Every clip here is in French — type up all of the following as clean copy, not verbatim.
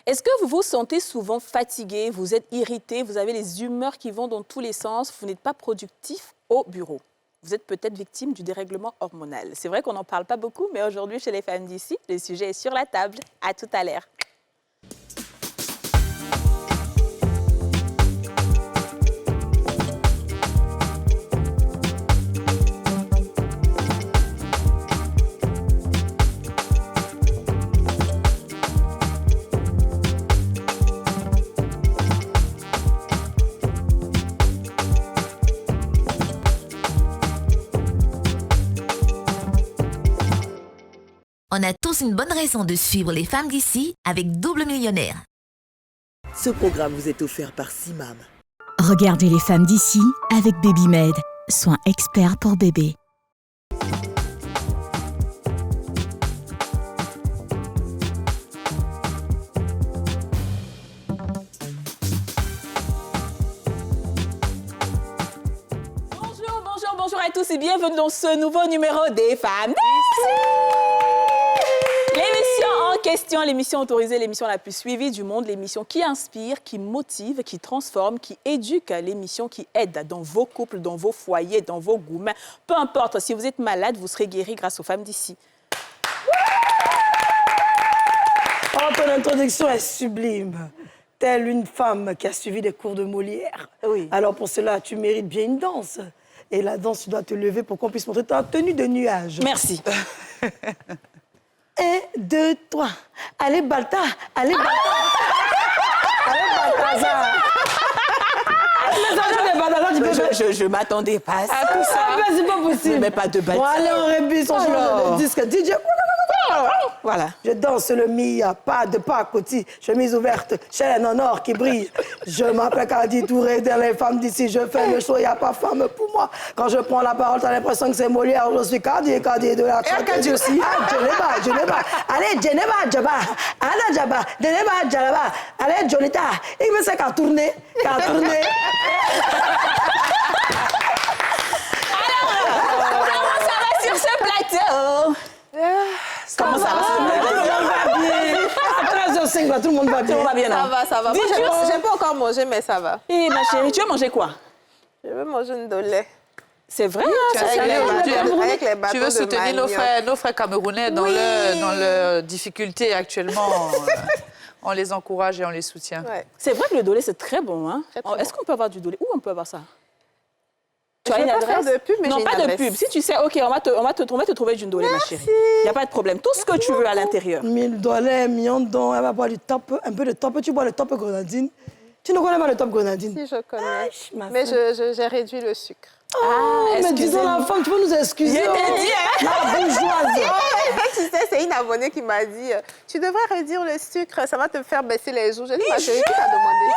Est-ce que vous vous sentez souvent fatigué, vous êtes irrité, vous avez les humeurs qui vont dans tous les sens, vous n'êtes pas productif au bureau? Vous êtes peut-être victime du dérèglement hormonal. C'est vrai qu'on n'en parle pas beaucoup, mais aujourd'hui, chez les femmes d'ici, le sujet est sur la table. À tout à l'heure. On a tous une bonne raison de suivre les femmes d'ici avec Double Millionnaire. Ce programme vous est offert par Simam. Regardez les femmes d'ici avec BabyMed, soins experts pour bébés. Bonjour à tous et bienvenue dans ce nouveau numéro des femmes d'ici. L'émission en question, l'émission autorisée, l'émission la plus suivie du monde, l'émission qui inspire, qui motive, qui transforme, qui éduque, l'émission qui aide dans vos couples, dans vos foyers, dans vos goûts. Peu importe, si vous êtes malade, vous serez guéri grâce aux femmes d'ici. Oh, ton introduction est sublime. Telle une femme qui a suivi des cours de Molière. Oui. Alors pour cela, tu mérites bien une danse. Et la danse, tu dois te lever pour qu'on puisse montrer ta tenue de nuage. Merci. 1, 2, 3. Allez, Balta. Allez, Balta. Allez, Balthazar. Je m'attendais pas à ça. Ah, tout ça, c'est pas possible. Mais pas de bâtiment. Bon, allez, on rébisse, on change de disque. DJ. Voilà. Je danse le Mia, pas de pas à côté, chemise ouverte, chaîne en or qui brille. Je m'appelle Cardi Touré, dans les femmes d'ici, je fais le show, il n'y a pas femme pour moi. Quand je prends la parole, t'as l'impression que c'est Molière, je suis Cardi de la Cardi aussi. Ah, Geneva. Allez, Geneva, Djaba. Anna Djaba, Geneva, Djaba. Allez, Jolita. Il me sait qu'à tourner. Alors, comment ça va sur ce plateau? Comment ça va? Tout le monde va bien. À 13h05, tout le monde va bien. Tout le monde va bien, non? Ça va. Moi, j'ai pas encore mangé, mais ça va. Eh, ma chérie, tu veux manger quoi? Je veux manger une dolé. C'est vrai, Avec les bâtons Tu veux de soutenir nos frères camerounais dans leur difficulté actuellement. On les encourage et on les soutient. Ouais. C'est vrai que le dolé, c'est très bon. Hein? Est-ce qu'on peut avoir du dolé? Où on peut avoir ça? Tu as une adresse? Faire de pub, mais non, j'ai pas une de adresse. pub. Si tu sais, OK, on va te trouver du dolé, ma chérie. Il n'y a pas de problème. Tout ce que tu veux à l'intérieur. 1000 dollars, millions, elle va boire du top, un peu de top. Tu bois le top grenadine. Tu ne connais pas le top grenadine? Si, je connais. Mais j'ai réduit le sucre. Mais disons la femme, tu peux nous excuser. Je t'ai dit, hein? La bourgeoise. Tu sais, c'est une abonnée qui m'a dit tu devrais réduire le sucre, ça va te faire baisser les joues. J'ai dit, ma chérie, qui t'a demandé?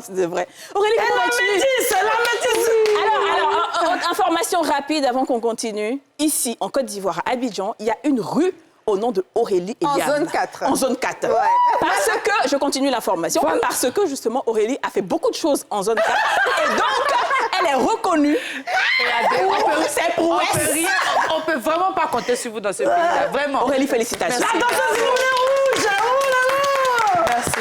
C'est vrai. Aurélie, comment vas-tu? Alors, information rapide avant qu'on continue. Ici, en Côte d'Ivoire, à Abidjan, il y a une rue au nom de Aurélie Eliam. En zone 4. En zone 4. Ouais. Parce que, je continue l'information, parce que justement, Aurélie a fait beaucoup de choses en zone 4. Et donc, elle est reconnue. On peut vraiment pas compter sur vous dans ce pays-là. Vraiment. Aurélie, félicitations. Merci. Attention, c'est rouge.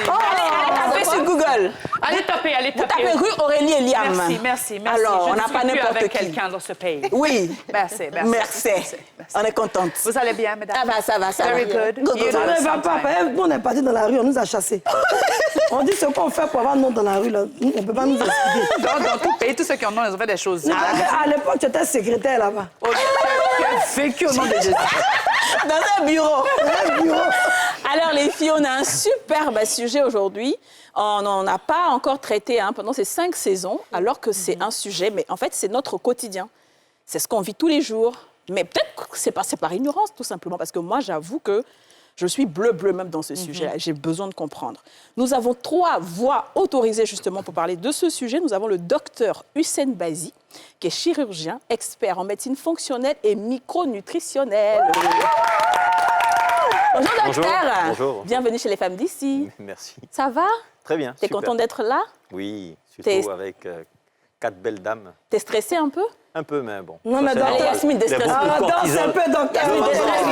Oh là là. Merci. Allez tapez sur Google. Allez taper. Vous tapez rue Aurélie Eliam. Merci. Alors, Je on ne n'a suis pas plus n'importe avec qui. quelqu'un dans ce pays. Oui. Merci. On est contente. Vous allez bien, mesdames? Ça va. Very good. You Ça know ne va pas. sometime. On est parti dans la rue, on nous a chassés. On dit ce qu'on fait pour avoir un nom dans la rue, là. On ne peut pas nous expliquer. Dans tout pays, tous ceux qui en ont, ils ont fait des choses. À l'époque, tu étais secrétaire là-bas. Tu as vécu au nom de Jésus. Dans un bureau. Alors, les filles, on a un superbe sujet aujourd'hui. On n'en a pas encore traité pendant ces 5 saisons, alors que c'est un sujet, mais en fait, c'est notre quotidien. C'est ce qu'on vit tous les jours. Mais peut-être que c'est par ignorance, tout simplement, parce que moi, j'avoue que je suis bleu même dans ce sujet-là. J'ai besoin de comprendre. Nous avons 3 voix autorisées, justement, pour parler de ce sujet. Nous avons le docteur Hussein Bazi, qui est chirurgien, expert en médecine fonctionnelle et micronutritionnelle. Bonjour, docteur. Bonjour. Bienvenue chez les femmes d'ici. Merci. Ça va? Très bien. T'es super. content d'être là? Oui, T'es- surtout avec 4 belles dames. T'es stressé un peu? Un peu, mais bon. Non, mais Ça, c'est dans- normal. Yasmine, Il y a déstresse. beaucoup de Danse cortisol. un peu, docteur. Yasmine, déstresse.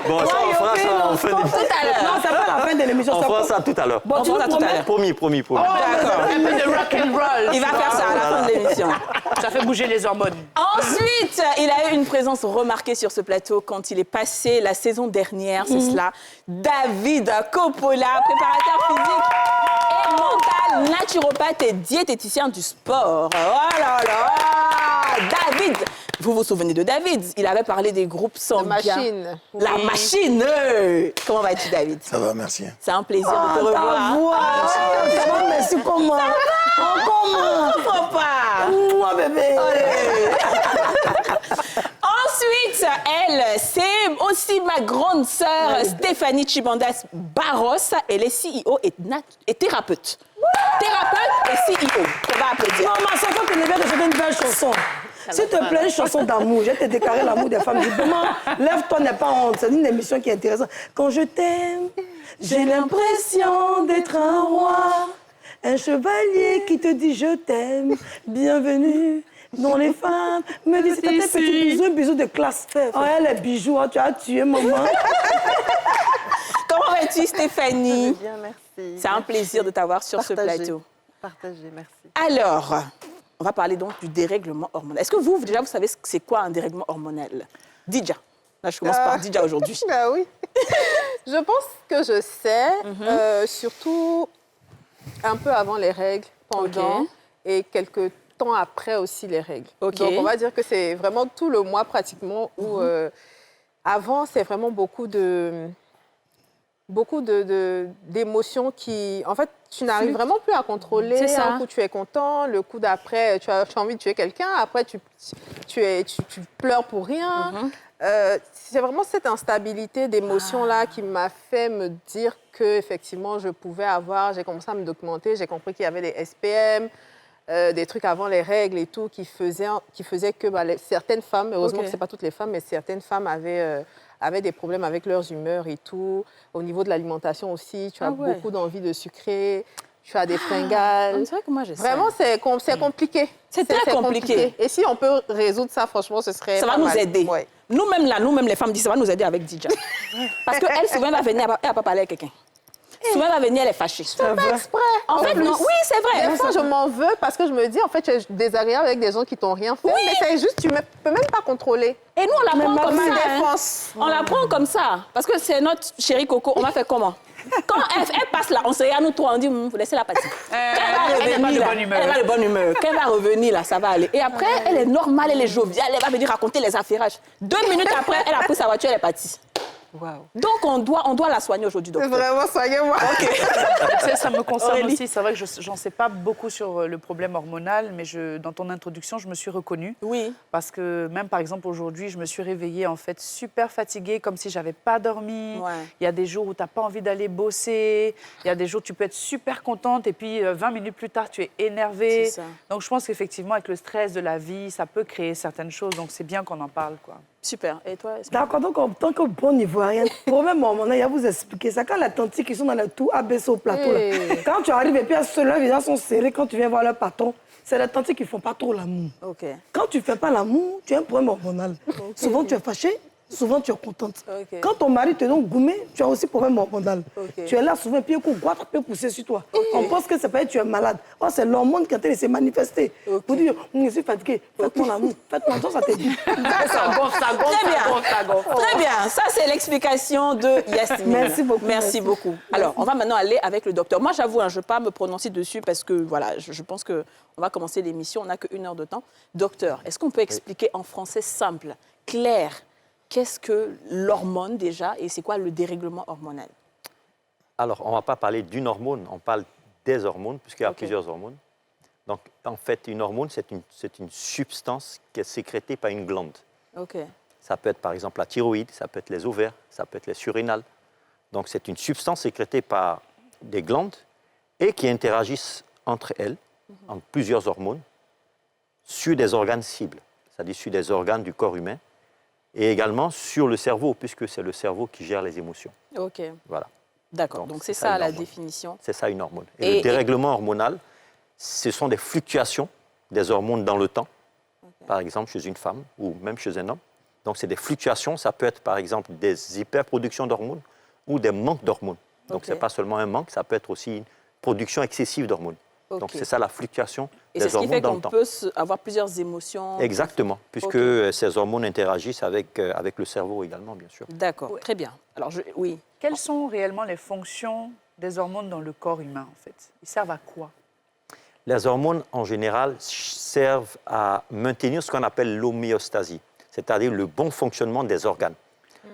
Bon, ça, on fera ça en fin d'émission. Tout à l'heure. Non, c'est pas la fin de l'émission. On fera ça tout à l'heure. Bon, tu On nous fera ça tout à promets? l'heure. Promis. D'accord. Un peu de rock and roll. Il va faire ça à la fin de l'émission. Ça fait bouger les hormones. Ensuite, il a eu une présence remarquée sur ce plateau quand il est passé la saison dernière, c'est cela. David Coppola, préparateur physique et mental, naturopathe et diététicien du sport. Oh là là! David! Vous vous souvenez de David? Il avait parlé des groupes sanguins. machine. La machine! Comment vas-tu, David? Ça va, merci. C'est un plaisir de te revoir. Ça va, merci, comment? Comment? Je comprends pas. Moi, bébé. Ensuite, elle, c'est aussi ma grande sœur, Stéphanie Chibandas Barros. Elle est CEO et thérapeute. Thérapeute et CEO. On va applaudir. Maman, c'est quand tu viens de chanter une belle chanson. S'il te plaît, une chanson d'amour. Je vais te déclarer l'amour des femmes. Maman, lève-toi, n'aie pas honte. C'est une émission qui est intéressante. Quand je t'aime, j'ai l'impression d'être un roi. Un chevalier qui te dit je t'aime. Bienvenue dans les femmes. Me dis, c'est tes petits bisous de classe. Oh, elle est bijoux, tu as tué maman. Comment vas-tu, Stéphanie? Bien, merci. C'est un plaisir de t'avoir sur ce plateau. Partagez, merci. Alors, on va parler donc du dérèglement hormonal. Est-ce que vous, déjà, vous savez c'est quoi un dérèglement hormonal? Didja. Là, je commence par Didja aujourd'hui. Ben oui. Je pense que je sais, surtout un peu avant les règles, pendant, et quelques temps après aussi les règles. Ok. Donc, on va dire que c'est vraiment tout le mois pratiquement où, avant, c'est vraiment beaucoup d'émotions qui, en fait, tu n'arrives vraiment plus à contrôler. C'est ça. Un coup, tu es content. Le coup d'après, tu as envie de tuer quelqu'un. Après, tu pleures pour rien. C'est vraiment cette instabilité d'émotions-là qui m'a fait me dire qu'effectivement, je pouvais avoir... J'ai commencé à me documenter. J'ai compris qu'il y avait des SPM, des trucs avant les règles et tout, qui faisaient que certaines femmes, heureusement que ce n'est pas toutes les femmes, mais certaines femmes avaient des problèmes avec leurs humeurs et tout. Au niveau de l'alimentation aussi, tu as beaucoup d'envie de sucrer, tu as des fringales. C'est vrai que moi, je sais. Vraiment, c'est compliqué. C'est très compliqué. Et si on peut résoudre ça, franchement, ce serait Ça va pas nous mal. aider. Ouais. Nous-mêmes, là, les femmes disent ça va nous aider avec Didja. Parce qu'elle, souvent, elle va venir, elle va pas parler avec quelqu'un. Souvent, elle va venir, elle est fâchée. Je fais pas exprès. En fait, non. Oui, c'est vrai. Des fois, je m'en veux parce que je me dis, en fait, tu es désagréable avec des gens qui t'ont rien fait. Oui. Mais c'est juste, tu ne peux même pas contrôler. Et nous, on la prend comme ça. hein. Défense. On la prend comme ça. Parce que c'est notre chérie Coco. On va faire comment? Quand elle passe là, on se regarde, nous trois, on dit, vous laissez la partie. Elle n'est pas de bonne humeur. Elle est de bonne humeur. Quand elle va revenir, là, ça va aller. Et après, elle est normale, elle est joviale, elle va venir raconter les affairages. 2 minutes après, elle a pris sa voiture, elle est partie. Wow. Donc, on doit la soigner aujourd'hui, docteur. Vraiment, soignez-moi. Tu sais, ça me concerne Aurélie. aussi. C'est vrai que je n'en sais pas beaucoup sur le problème hormonal, mais dans ton introduction, je me suis reconnue. Oui. Parce que même, par exemple, aujourd'hui, je me suis réveillée en fait super fatiguée, comme si j'avais pas dormi. Ouais. Il y a des jours où tu n'as pas envie d'aller bosser. Il y a des jours où tu peux être super contente et puis 20 minutes plus tard, tu es énervée. C'est ça. Donc, je pense qu'effectivement, avec le stress de la vie, ça peut créer certaines choses. Donc, c'est bien qu'on en parle, quoi. Super. Et toi, est-ce que- D'accord, donc en tant que bon ivoirien, problème hormonal, il va vous expliquer ça. Quand les tantis qui sont dans le tout abaissé au plateau, là, quand tu arrives et puis leurs visages sont serrés, quand tu viens voir leur patron, c'est les tantis qui ne font pas trop l'amour. OK. Quand tu ne fais pas l'amour, tu as un problème hormonal. Souvent, tu es fâché, souvent, tu es contente. Ok. Quand ton mari te donne gourmet, tu as aussi problème hormonal. Ok. Tu es là souvent, et puis un coup, goitre peut pousser sur toi. On pense que c'est pas tu es malade. Oh, c'est l'hormone qui est en train de se manifester. Pour dire, je suis fatiguée, faites-moi l'amour, faites-moi ça, ça te dit. Ça gonfle, ça gonfle, Très bien. ça gonfle, ça gonfle. Très bien, ça c'est l'explication de Yasmine. Merci beaucoup, Merci merci. beaucoup. Alors, on va maintenant aller avec le docteur. Moi, j'avoue, je ne vais pas me prononcer dessus parce que voilà, je pense qu'on va commencer l'émission, on n'a qu'1 heure de temps. Docteur, est-ce qu'on peut expliquer en français simple, clair, qu'est-ce que l'hormone déjà et c'est quoi le dérèglement hormonal? Alors, on ne va pas parler d'une hormone, on parle des hormones, puisqu'il y a plusieurs hormones. Donc, en fait, une hormone, c'est une substance qui est sécrétée par une glande. OK. Ça peut être, par exemple, la thyroïde, ça peut être les ovaires, ça peut être les surrénales. Donc, c'est une substance sécrétée par des glandes et qui interagissent entre elles, entre plusieurs hormones, sur des organes cibles, c'est-à-dire sur des organes du corps humain, et également sur le cerveau, puisque c'est le cerveau qui gère les émotions. OK. Voilà. D'accord. Donc, c'est c'est ça, ça une la hormone. définition. C'est ça une hormone. Et le dérèglement hormonal, ce sont des fluctuations des hormones dans le temps. par exemple, chez une femme ou même chez un homme. Donc, c'est des fluctuations. Ça peut être, par exemple, des hyperproductions d'hormones ou des manques d'hormones. Donc, ce n'est pas seulement un manque, ça peut être aussi une production excessive d'hormones. Donc, c'est ça la fluctuation Et des c'est ce qui hormones fait dans qu'on le temps. peut avoir plusieurs émotions. Exactement, puisque ces hormones interagissent avec le cerveau également, bien sûr. D'accord, très bien. Alors, oui. Quelles sont réellement les fonctions des hormones dans le corps humain, en fait? Ils servent à quoi? Les hormones, en général, servent à maintenir ce qu'on appelle l'homéostasie, c'est-à-dire le bon fonctionnement des organes.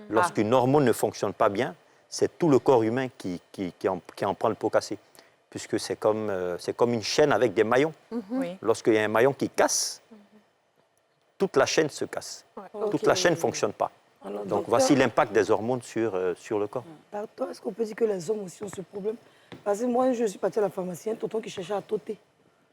Lorsqu'une hormone ne fonctionne pas bien, c'est tout le corps humain qui en prend le pot cassé, puisque c'est comme une chaîne avec des maillons. Oui. Lorsqu'il y a un maillon qui casse, toute la chaîne se casse. Toute la chaîne ne fonctionne pas. Alors, Donc, docteur, voici l'impact des hormones sur le corps. par toi, est-ce qu'on peut dire que les hommes aussi ont ce problème? Parce que moi, je suis partie à la pharmacie, un tonton qui cherchait à t'ôter.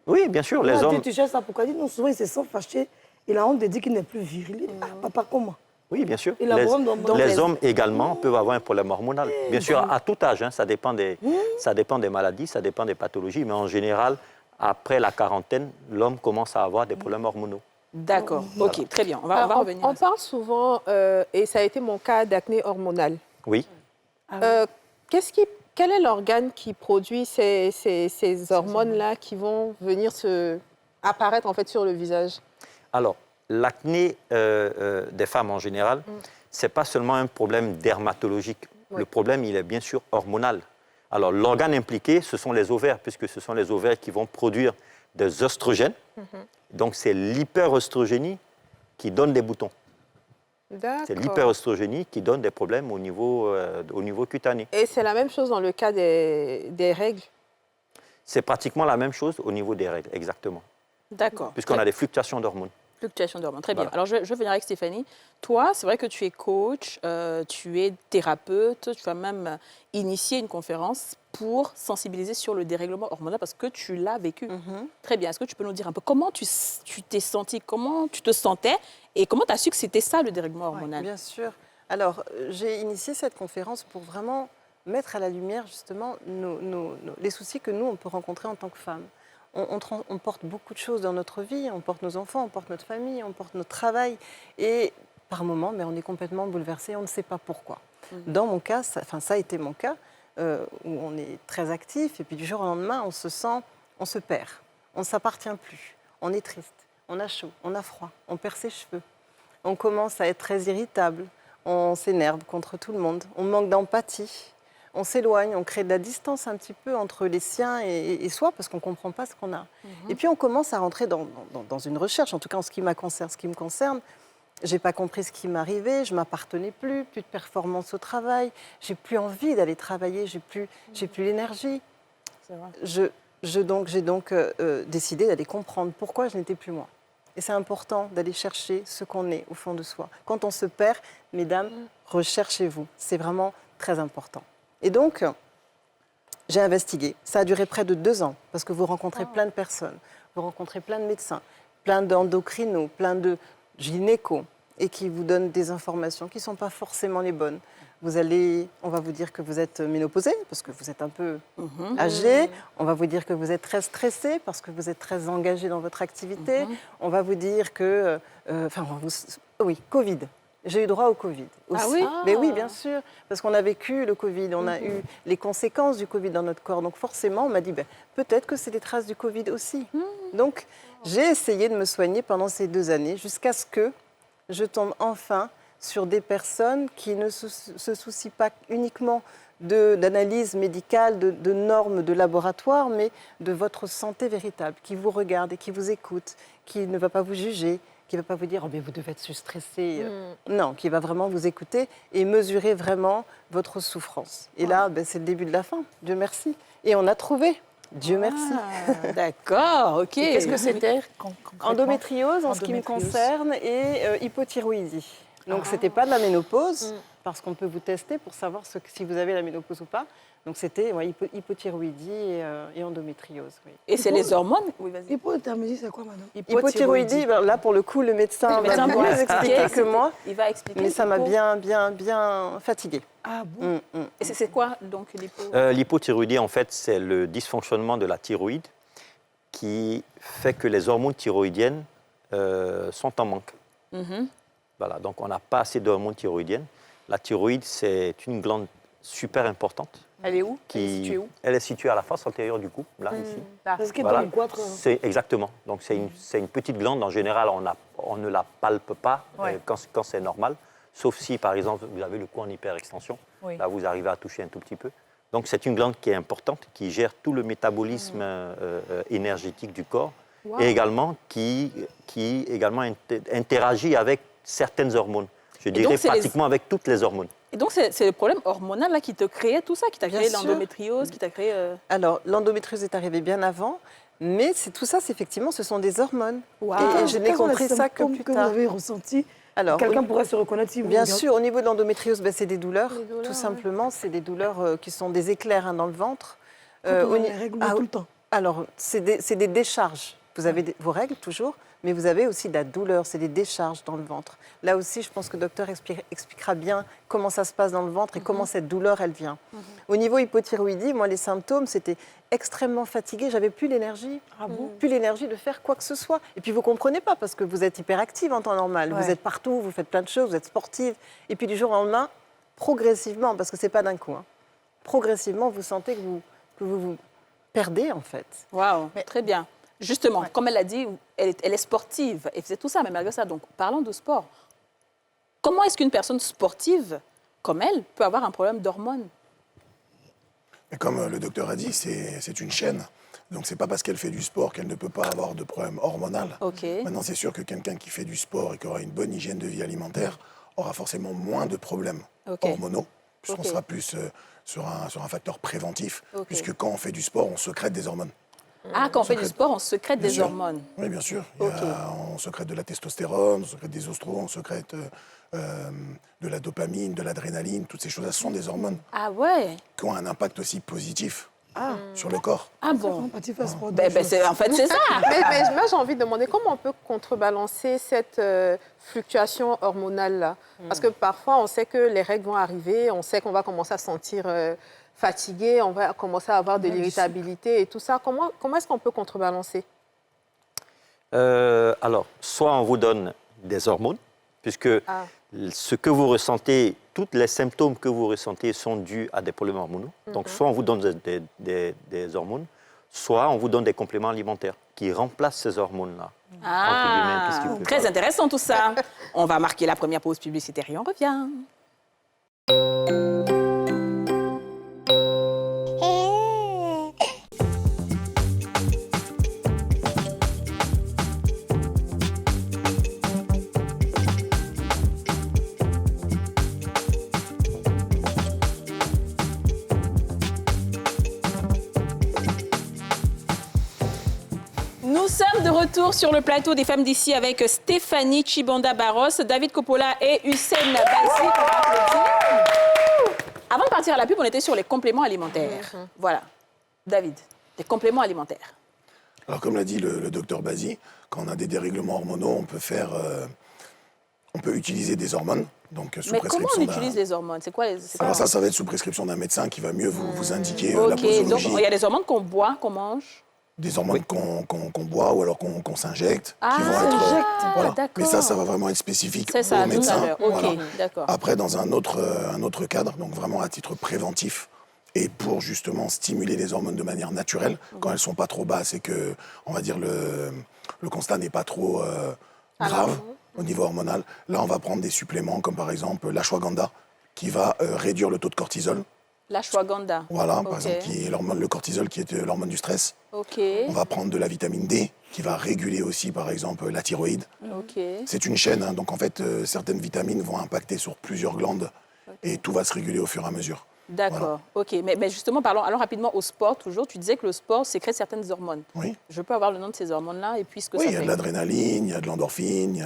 Oui, bien sûr, les Il a dit, hommes... tu cherches ça pourquoi? Il dit, non, souvent, il se sent fâché. Il a honte de dire qu'il n'est plus viril. Il dit, ah, papa, comment? Oui, bien sûr. Et la hormone d'hormones. Les hommes également peuvent avoir un problème hormonal. Bien sûr, à tout âge, hein, ça dépend des maladies, ça dépend des pathologies, mais en général, après la quarantaine, l'homme commence à avoir des problèmes hormonaux. D'accord, ok, très bien. On va revenir. On parle souvent, et ça a été mon cas, d'acné hormonal. Oui. Quel est l'organe qui produit ces hormones-là qui vont venir apparaître en fait sur le visage? Alors, l'acné des femmes en général, ce n'est pas seulement un problème dermatologique. Oui. Le problème, il est bien sûr hormonal. Alors, l'organe impliqué, ce sont les ovaires, puisque ce sont les ovaires qui vont produire des oestrogènes. Donc, c'est l'hyperoestrogénie qui donne des boutons. C'est l'hyperoestrogénie qui donne des problèmes au niveau cutané. Et c'est la même chose dans le cas des règles? C'est pratiquement la même chose au niveau des règles, exactement. D'accord. Puisqu'on a des fluctations d'hormones. Fluctuation d'hormones, très bien. Voilà. Alors, je vais venir avec Stéphanie. Toi, c'est vrai que tu es coach, tu es thérapeute, tu as même initié une conférence pour sensibiliser sur le dérèglement hormonal parce que tu l'as vécu. Très bien. Est-ce que tu peux nous dire un peu comment tu t'es sentie, comment tu te sentais et comment tu as su que c'était ça le dérèglement hormonal? Bien sûr. Alors, j'ai initié cette conférence pour vraiment mettre à la lumière justement les soucis que nous, on peut rencontrer en tant que femmes. On porte beaucoup de choses dans notre vie, on porte nos enfants, on porte notre famille, on porte notre travail. Et par moments, mais on est complètement bouleversé, on ne sait pas pourquoi. Dans mon cas, ça a été mon cas, où on est très actif, et puis du jour au lendemain, on se perd, on ne s'appartient plus, on est triste, on a chaud, on a froid, on perd ses cheveux, on commence à être très irritable, on s'énerve contre tout le monde, on manque d'empathie. On s'éloigne, on crée de la distance un petit peu entre les siens et soi parce qu'on ne comprend pas ce qu'on a. Et puis on commence à rentrer dans une recherche, en tout cas en ce qui me concerne. Je n'ai pas compris ce qui m'arrivait, je ne m'appartenais plus de performance au travail, j'ai plus envie d'aller travailler, j'ai plus l'énergie. J'ai donc décidé d'aller comprendre pourquoi je n'étais plus moi. Et c'est important d'aller chercher ce qu'on est au fond de soi. Quand on se perd, mesdames, recherchez-vous. C'est vraiment très important. Et donc, j'ai investigué. Ça a duré près de 2 ans, parce que vous rencontrez plein de personnes, vous rencontrez plein de médecins, plein d'endocrinos, plein de gynécos, et qui vous donnent des informations qui ne sont pas forcément les bonnes. On va vous dire que vous êtes ménopausée, parce que vous êtes un peu âgée. On va vous dire que vous êtes très stressée, parce que vous êtes très engagée dans votre activité. On va vous dire que... oui, Covid. J'ai eu droit au Covid aussi. Ah oui? Mais oui, bien sûr, parce qu'on a vécu le Covid, on a eu les conséquences du Covid dans notre corps. Donc forcément, on m'a dit, peut-être que c'est des traces du Covid aussi. Donc j'ai essayé de me soigner pendant ces 2 années, jusqu'à ce que je tombe enfin sur des personnes qui ne se soucient pas uniquement d'analyse médicale, de normes de laboratoire, mais de votre santé véritable, qui vous regarde et qui vous écoute, qui ne va pas vous juger, qui ne va pas vous dire « oh, mais vous devez être stressé ». Non, qui va vraiment vous écouter et mesurer vraiment votre souffrance. Et là, c'est le début de la fin, Dieu merci. Et on a trouvé, Dieu merci. D'accord, ok. Qu'est-ce que c'était concrètement? Endométriose en ce qui me concerne et hypothyroïdie. Donc, ce n'était pas de la ménopause, parce qu'on peut vous tester pour savoir si vous avez la ménopause ou pas. Donc, c'était hypothyroïdie et endométriose. Oui. Et c'est les hormones? Oui, vas-y. Hypothermie, c'est quoi, madame? Hypothyroïdie, là, pour le coup, le médecin va mieux expliquer que moi. Il va expliquer. Mais ça m'a bien fatiguée. Ah bon? Et c'est quoi, donc, l'hypo? L'hypothyroïdie, en fait, c'est le dysfonctionnement de la thyroïde qui fait que les hormones thyroïdiennes sont en manque. Voilà, donc on n'a pas assez d'hormones thyroïdiennes. La thyroïde, c'est une glande super importante. Elle est où? Elle est située où? Elle est située à la face antérieure du cou, là, ici. Là. Est-ce qu'il Voilà. donne quoi, toi Exactement. Donc c'est une petite glande. En général, on ne la palpe pas Ouais. quand c'est normal. Sauf si, par exemple, vous avez le cou en hyperextension. Oui. Là, vous arrivez à toucher un tout petit peu. Donc c'est une glande qui est importante, qui gère tout le métabolisme énergétique du corps. Wow. Et également qui également interagit avec certaines hormones. Je dirais donc, c'est pratiquement avec toutes les hormones. Et donc, c'est le problème hormonal là, qui te créait tout ça, qui t'a Bien créé sûr. l'endométriose, qui t'a créé... Alors, l'endométriose est arrivée bien avant, mais tout ça, effectivement, ce sont des hormones. Wow. Et je n'ai Quels sont les compris ça que symptômes plus que vous tard. avez ressentis. Alors, Quelqu'un pourrait se reconnaître si vous bien regardez. sûr, au niveau de l'endométriose, c'est des douleurs. Des douleurs, Tout ouais. simplement, c'est des douleurs qui sont des éclairs dans le ventre. Quand on au a ni- les règles Ah, tout le temps. Alors, c'est des décharges. Vous avez vos règles toujours, mais vous avez aussi de la douleur, c'est des décharges dans le ventre. Là aussi, je pense que le docteur expliquera bien comment ça se passe dans le ventre et comment cette douleur, elle vient. Au niveau hypothyroïdie, moi, les symptômes, c'était extrêmement fatiguée, j'avais plus l'énergie, plus l'énergie de faire quoi que ce soit. Et puis, vous comprenez pas, parce que vous êtes hyperactive en temps normal. Ouais. Vous êtes partout, vous faites plein de choses, vous êtes sportive. Et puis, du jour au lendemain, progressivement, parce que c'est pas d'un coup, progressivement, vous sentez que vous perdez, en fait. Waouh, très bien. Justement, comme elle l'a dit, elle est sportive. Elle faisait tout ça, mais malgré ça. Donc, parlons de sport. Comment est-ce qu'une personne sportive, comme elle, peut avoir un problème d'hormones? Et comme le docteur a dit, c'est une chaîne. Donc, c'est pas parce qu'elle fait du sport qu'elle ne peut pas avoir de problème hormonal. Ok. Maintenant, c'est sûr que quelqu'un qui fait du sport et qui aura une bonne hygiène de vie alimentaire aura forcément moins de problèmes Ok. hormonaux, puisqu'on Ok. sera plus sur un facteur préventif, Ok. puisque quand on fait du sport, on sécrète des hormones. Ah, quand on fait du sport, on sécrète Bien des sûr. hormones. Oui, bien sûr. Ok. On sécrète de la testostérone, on sécrète des oestrogènes, on sécrète de la dopamine, de l'adrénaline. Toutes ces choses-là sont des hormones Ah ouais? qui ont un impact aussi positif sur le corps. Ah bon? Quand tu fais sport, Ben, en fait, c'est ça. Mais moi, j'ai envie de demander comment on peut contrebalancer cette fluctuation hormonale-là. Parce que parfois, on sait que les règles vont arriver, on sait qu'on va commencer à se sentir fatigué, on va commencer à avoir de l'irritabilité et tout ça. Comment est-ce qu'on peut contrebalancer? Alors, soit on vous donne des hormones, puisque ce que vous ressentez, tous les symptômes que vous ressentez sont dus à des problèmes hormonaux. Donc, soit on vous donne des hormones, soit on vous donne des compléments alimentaires qui remplacent ces hormones-là. Entre guillemets, qu'est-ce qui peut Très faire? intéressant tout ça. On va marquer la première pause publicitaire et on revient. Nous sommes de retour sur le plateau des femmes d'ici avec Stéphanie Chibanda-Barros, David Coppola et Hussein Bassi. On va applaudir. Avant de partir à la pub, on était sur les compléments alimentaires. Voilà. David, les compléments alimentaires. Alors, comme l'a dit le docteur Bazi, quand on a des dérèglements hormonaux, on peut utiliser des hormones. Donc, sous Mais comment prescription on d'un- utilise les hormones? C'est quoi Alors ça va être sous prescription d'un médecin qui va mieux vous indiquer la Ok, donc posologie. il y a des hormones qu'on boit, qu'on mange. Des hormones qu'on boit ou alors qu'on s'injecte. Ah, qui vont être, voilà. d'accord. Mais ça va vraiment être spécifique C'est ça, au tout médecin. à l'heure. Ok, Voilà. d'accord. Après, dans un autre cadre, donc vraiment à titre préventif, et pour justement stimuler les hormones de manière naturelle, quand elles sont pas trop basses et que, on va dire, le constat n'est pas trop grave au niveau hormonal, là, on va prendre des suppléments comme par exemple l'ashwagandha, qui va réduire le taux de cortisol. L'ashwagandha. Voilà, Ok. par exemple, qui est l'hormone, le cortisol, qui est l'hormone du stress. Ok. On va prendre de la vitamine D, qui va réguler aussi, par exemple, la thyroïde. Ok. C'est une chaîne, hein, donc en fait, certaines vitamines vont impacter sur plusieurs glandes et tout va se réguler au fur et à mesure. D'accord, ok. Mais justement, allons rapidement au sport, toujours. Tu disais que le sport sécrète certaines hormones. Oui. Je peux avoir le nom de ces hormones-là et puis ce que Oui, ça il y a fait. de l'adrénaline, il y a de l'endorphine, il y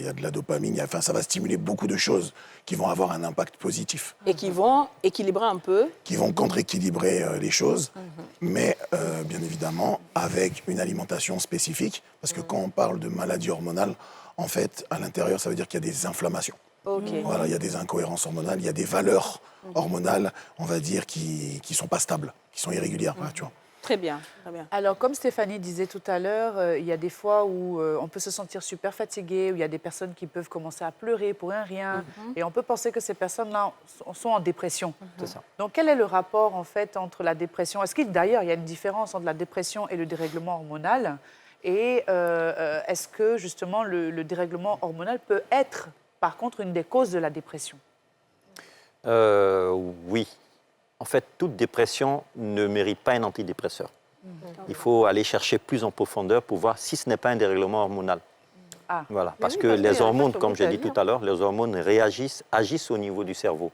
a de la dopamine, enfin, ça va stimuler beaucoup de choses qui vont avoir un impact positif, Et qui vont équilibrer un peu. qui vont contre-équilibrer les choses, mais bien évidemment avec une alimentation spécifique, parce que quand on parle de maladie hormonale, en fait, à l'intérieur, ça veut dire qu'il y a des inflammations. Ok. Voilà, il y a des incohérences hormonales, il y a des valeurs hormonales, on va dire, qui ne sont pas stables, qui sont irrégulières. Voilà, tu vois. Très bien, très bien. Alors, comme Stéphanie disait tout à l'heure, il y a des fois où on peut se sentir super fatigué, où il y a des personnes qui peuvent commencer à pleurer pour un rien, et on peut penser que ces personnes-là sont en dépression. C'est ça. Donc, quel est le rapport, en fait, entre la dépression? Est-ce qu'il, d'ailleurs, il y a une différence entre la dépression et le dérèglement hormonal? Et est-ce que, justement, le dérèglement hormonal peut être, par contre, une des causes de la dépression? Oui. En fait, toute dépression ne mérite pas un antidépresseur. Il faut aller chercher plus en profondeur pour voir si ce n'est pas un dérèglement hormonal. Ah. Voilà. Parce oui, que parce qu'il y les a un hormones, fait, comme faut j'ai dit bien tout à l'heure, les hormones agissent au niveau du cerveau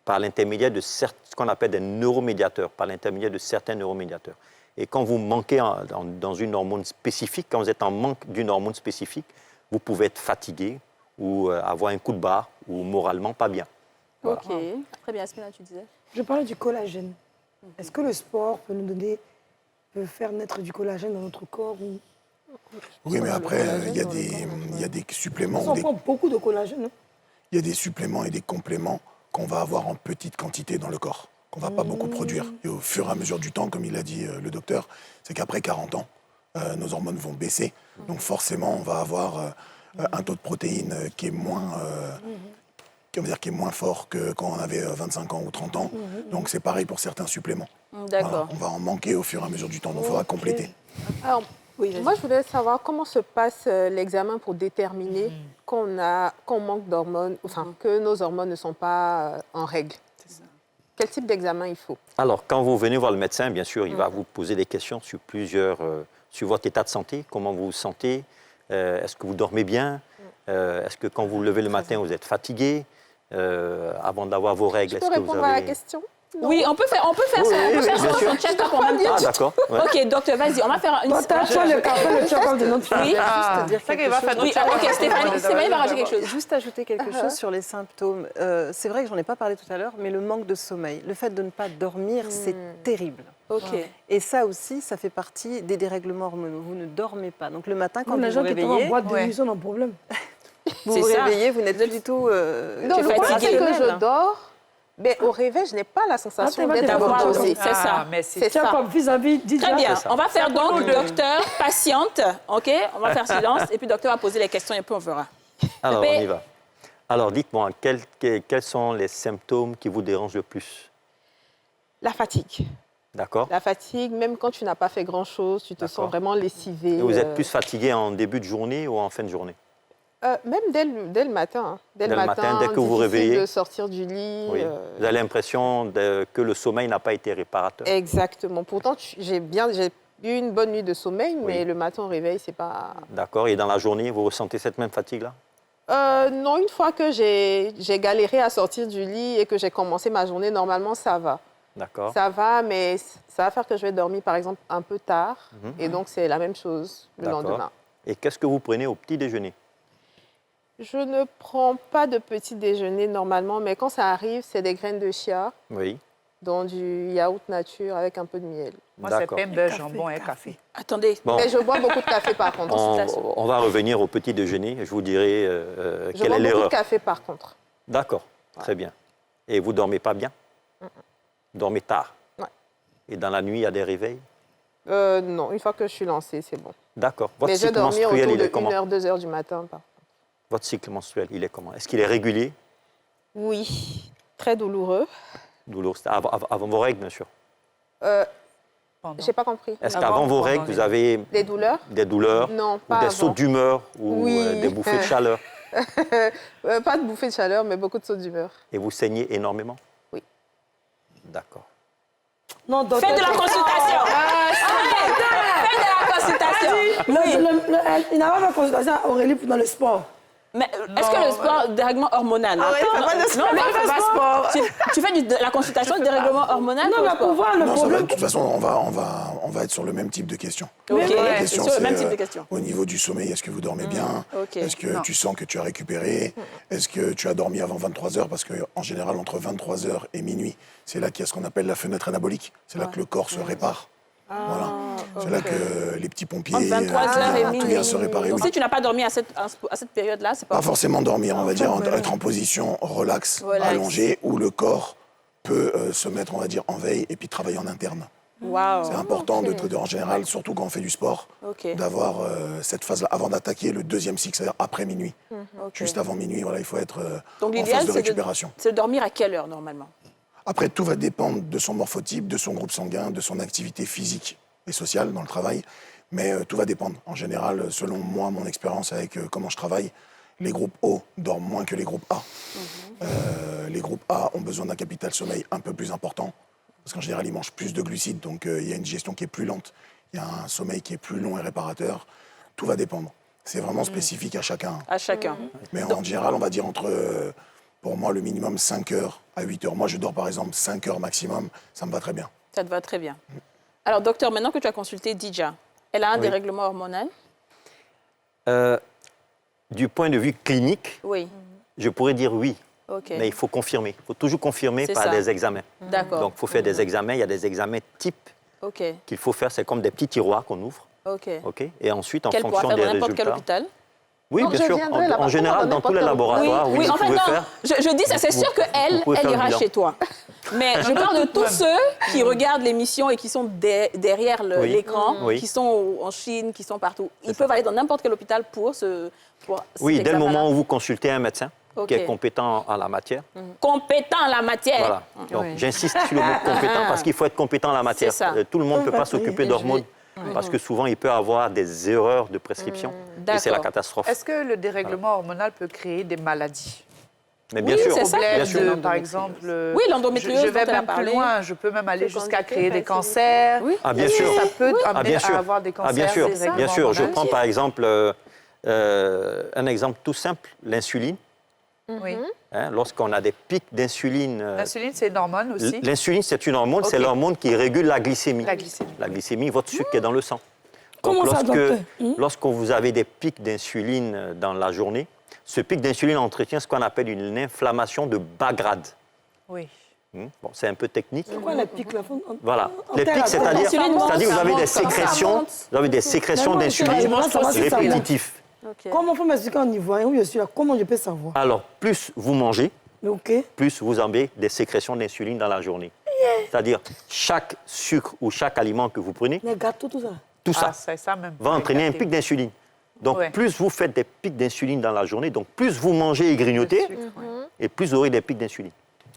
par l'intermédiaire de ce qu'on appelle des neuromédiateurs, par l'intermédiaire de certains neuromédiateurs. Et quand vous manquez dans une hormone spécifique, quand vous êtes en manque d'une hormone spécifique, vous pouvez être fatigué ou avoir un coup de barre ou moralement pas bien. Voilà. Ok, très bien. Yasmina, tu disais? Je parlais du collagène. Est-ce que le sport peut faire naître du collagène dans notre corps ou... Oui, mais après, il y a des suppléments. On prend beaucoup de collagène, non? Il y a des suppléments et des compléments qu'on va avoir en petite quantité dans le corps, qu'on ne va pas beaucoup produire. Et au fur et à mesure du temps, comme il a dit le docteur, c'est qu'après 40 ans, nos hormones vont baisser. Donc forcément, on va avoir un taux de protéines qui est moins... qui est moins fort que quand on avait 25 ans ou 30 ans. Donc c'est pareil pour certains suppléments. D'accord. Voilà, on va en manquer au fur et à mesure du temps, donc il faudra compléter. Alors, moi, je voulais savoir comment se passe l'examen pour déterminer qu'on manque d'hormones, enfin, que nos hormones ne sont pas en règle. Quel type d'examen il faut? Alors, quand vous venez voir le médecin, bien sûr, il va vous poser des questions sur sur votre état de santé, comment vous vous sentez, est-ce que vous dormez bien, est-ce que quand vous vous levez le matin, vous êtes fatigué, avant d'avoir vos règles, Je peux est-ce que vous répondre à la avez... question? Oui, on peut faire ça. On peut faire bien sûr. son check-up en même temps. Ah, d'accord. Ouais. Ok, docteur, vas-y, on va faire une... Toi, le café, le check-up de notre fille. Oui. Ah, Juste dire ça quelque qu'il va chose. faire Oui, ok, Stéphanie va rajouter quelque chose. Juste ajouter quelque chose sur les symptômes. C'est vrai que j'en ai pas parlé tout à l'heure, mais le manque de sommeil, le fait de ne pas dormir, c'est terrible. Ok. Et ça aussi, ça fait partie des dérèglements hormonaux. Vous ne dormez pas. Donc le matin, quand Les vous gens vous qui tombent en réveillez, boîte de nuit sont en problème. vous C'est vous ça. réveillez, vous n'êtes plus du tout Donc, le problème, c'est que je rationnel. dors, mais au réveil, je n'ai pas la sensation Ah, d'être d'avoir reposée. dormi. C'est ça. Mais C'est Tiens, ça. comme vis-à-vis Très bien. ça. On va faire donc pour nous deux. docteur, patiente, ok? On va faire silence et puis docteur va poser les questions et puis on verra. Alors, Mais- on y va. Alors, dites-moi, quels sont les symptômes qui vous dérangent le plus? La fatigue. D'accord? La fatigue, même quand tu n'as pas fait grand-chose, tu te D'accord. sens vraiment lessivé. Et vous êtes plus fatigué en début de journée ou en fin de journée? Même dès le matin. Hein. Dès le matin, dès que vous vous difficile réveillez. de sortir du lit. Oui. Vous avez l'impression que le sommeil n'a pas été réparateur? Exactement. Pourtant, j'ai eu une bonne nuit de sommeil, mais Oui. le matin au réveil, c'est pas... D'accord. Et dans la journée, vous ressentez cette même fatigue-là? Non, une fois que j'ai galéré à sortir du lit et que j'ai commencé ma journée, normalement, ça va. D'accord. Ça va, mais ça va faire que je vais dormir, par exemple, un peu tard. Mhm. Et donc, c'est la même chose le D'accord. lendemain. Et qu'est-ce que vous prenez au petit déjeuner? Je ne prends pas de petit déjeuner normalement, mais quand ça arrive, c'est des graines de chia Oui. dans du yaourt nature avec un peu de miel. moi, c'est D'accord. pain, beurre, jambon et café. Attendez. Bon, Mais je bois beaucoup de café par contre. on va revenir au petit déjeuner. Je vous dirai Je quelle bois est beaucoup de l'erreur. café par contre. D'accord. Très bien. Et vous dormez pas bien? Vous dormez tard? Ouais. Et dans la nuit, il y a des réveils? Non, une fois que je suis lancée, c'est bon. D'accord. Votre Mais je vais cycle dormir menstruel, autour il de est comment? 1h, 2h du matin. Votre cycle menstruel, il est comment? Est-ce qu'il est régulier? Oui, très douloureux. Douloureux. Avant vos règles, bien sûr. Pendant. J'ai pas compris. Est-ce Avant qu'avant ou vos pendant règles, les- vous avez Des douleurs? des douleurs Non, ou pas des avant. sauts d'humeur ou Oui. des bouffées de chaleur? Pas de bouffée de chaleur, mais beaucoup de sauts d'humeur. Et vous saignez énormément? Oui. D'accord. Non, docteur. Faites de la consultation. Faites de la consultation. Il n'a pas fait consultation à Aurélie dans le sport. Mais est-ce que le sport, dérèglement hormonal? Ah oui, ça va de sport. Non, mais Ça va de sport. tu fais de la consultation de dérèglement hormonal? Non, ou mais sport? pour voir le Non, ça va, problème. de toute façon, on va être sur le même type de questions. Ok, La c'est question, sur le même c'est, type de question. Au niveau du sommeil, est-ce que vous dormez bien? Ok. Est-ce que tu sens que tu as récupéré? Est-ce que tu as dormi avant 23 heures? Parce qu'en général, entre 23 heures et minuit, c'est là qu'il y a ce qu'on appelle la fenêtre anabolique. C'est là que le corps se répare. Voilà. C'est là que les petits pompiers Entre 23h et tout minuit. vient se réparer. Donc oui. si tu n'as pas dormi à cette période-là, c'est pas... Pas forcément dormir, on va dire, être en position relax, Relax. allongée, où le corps peut se mettre, on va dire, en veille et puis travailler en interne. Wow. C'est important, en général, surtout quand on fait du sport, d'avoir cette phase-là avant d'attaquer le deuxième cycle, c'est-à-dire après minuit. Juste avant minuit, voilà, il faut être Donc, en phase de récupération. C'est de dormir à quelle heure, normalement? Après, tout va dépendre de son morphotype, de son groupe sanguin, de son activité physique et sociale dans le travail. Mais tout va dépendre. En général, selon moi, mon expérience avec comment je travaille, les groupes O dorment moins que les groupes A. Les groupes A ont besoin d'un capital sommeil un peu plus important, parce qu'en général, ils mangent plus de glucides, donc il y a une digestion qui est plus lente, il y a un sommeil qui est plus long et réparateur. Tout va dépendre. C'est vraiment spécifique à chacun. À chacun. Mais en général, on va dire entre, pour moi, le minimum 5 heures à 8 heures. Moi, je dors par exemple 5 heures maximum, ça me va très bien. Ça te va très bien. Alors, docteur, maintenant que tu as consulté Dija, elle a un dérèglement hormonal? Du point de vue clinique, Oui. je pourrais dire oui. OK. Mais il faut confirmer. Il faut toujours confirmer C'est par ça. des examens. D'accord. Donc, il faut faire des examens. Il y a des examens types OK. qu'il faut faire. C'est comme des petits tiroirs qu'on ouvre. OK. OK. Et ensuite, en Qu'elle pourra fonction faire des dans n'importe quel résultats... hôpital? Oui, Donc, bien je sûr. viendrai là-bas. En général, dans tous les laboratoires, Oui, vous en fait, pouvez non. faire... Je dis ça, c'est sûr qu'elle, pouvez elle faire le ira bilan. chez toi. Mais je parle de tous ceux qui regardent l'émission et qui sont derrière Oui. l'écran, Oui. qui sont en Chine, qui sont partout. Ils peuvent aller dans n'importe quel hôpital pour Oui, cet dès le examen-là. moment où vous consultez un médecin OK. qui est compétent en la matière. Compétent en la matière. Voilà. Donc, Oui. j'insiste sur le mot compétent parce qu'il faut être compétent en la matière. C'est ça. Tout le monde ne peut pas s'occuper d'hormones parce que souvent, il peut avoir des erreurs de prescription. Et c'est la D'accord. catastrophe. Est-ce que le dérèglement hormonal peut créer des maladies? Mais bien Oui, sûr, c'est ça. bien Problème sûr. de, par exemple... Oui, l'endométriose Je dont vais elle a même plus parlé. loin, je peux même aller Fécondité jusqu'à créer des facilitée. cancers. Oui. Ah, bien Est-ce que sûr. ça peut Ah, amener bien sûr. à avoir des cancers, Ah, bien sûr, des dérèglements bien sûr. Je hormonaux? prends par exemple un exemple tout simple, l'insuline. Oui. Hein, lorsqu'on a des pics d'insuline... L'insuline, c'est une hormone aussi. L'insuline, c'est une hormone, Ok. c'est l'hormone qui régule la glycémie. La glycémie. La glycémie, votre sucre qui est dans le sang. Comment Donc, ça, docteur lorsque vous avez des pics d'insuline dans la journée, ce pic d'insuline entretient ce qu'on appelle une inflammation de bas grade. Oui. Bon, c'est un peu technique. Pourquoi les pics là Voilà. En Les pics, thérapie, c'est-à-dire l'insuline monte, que vous ça avez monte, des ça sécrétions, monte. vous avez des sécrétions Mais non, d'insuline moi, ça va, ça monte. répétitifs. OK. Comment faut m'expliquer en ivoirien où je suis là? Comment je peux savoir? Alors, plus vous mangez, OK. plus vous avez des sécrétions d'insuline dans la journée. C'est-à-dire, chaque sucre ou chaque aliment que vous prenez, Les gâteaux, tout ça. tout ça Ah, c'est ça même. va entraîner un pic d'insuline. Donc, Ouais. plus vous faites des pics d'insuline dans la journée, donc plus vous mangez et grignotez, et plus vous aurez des pics d'insuline.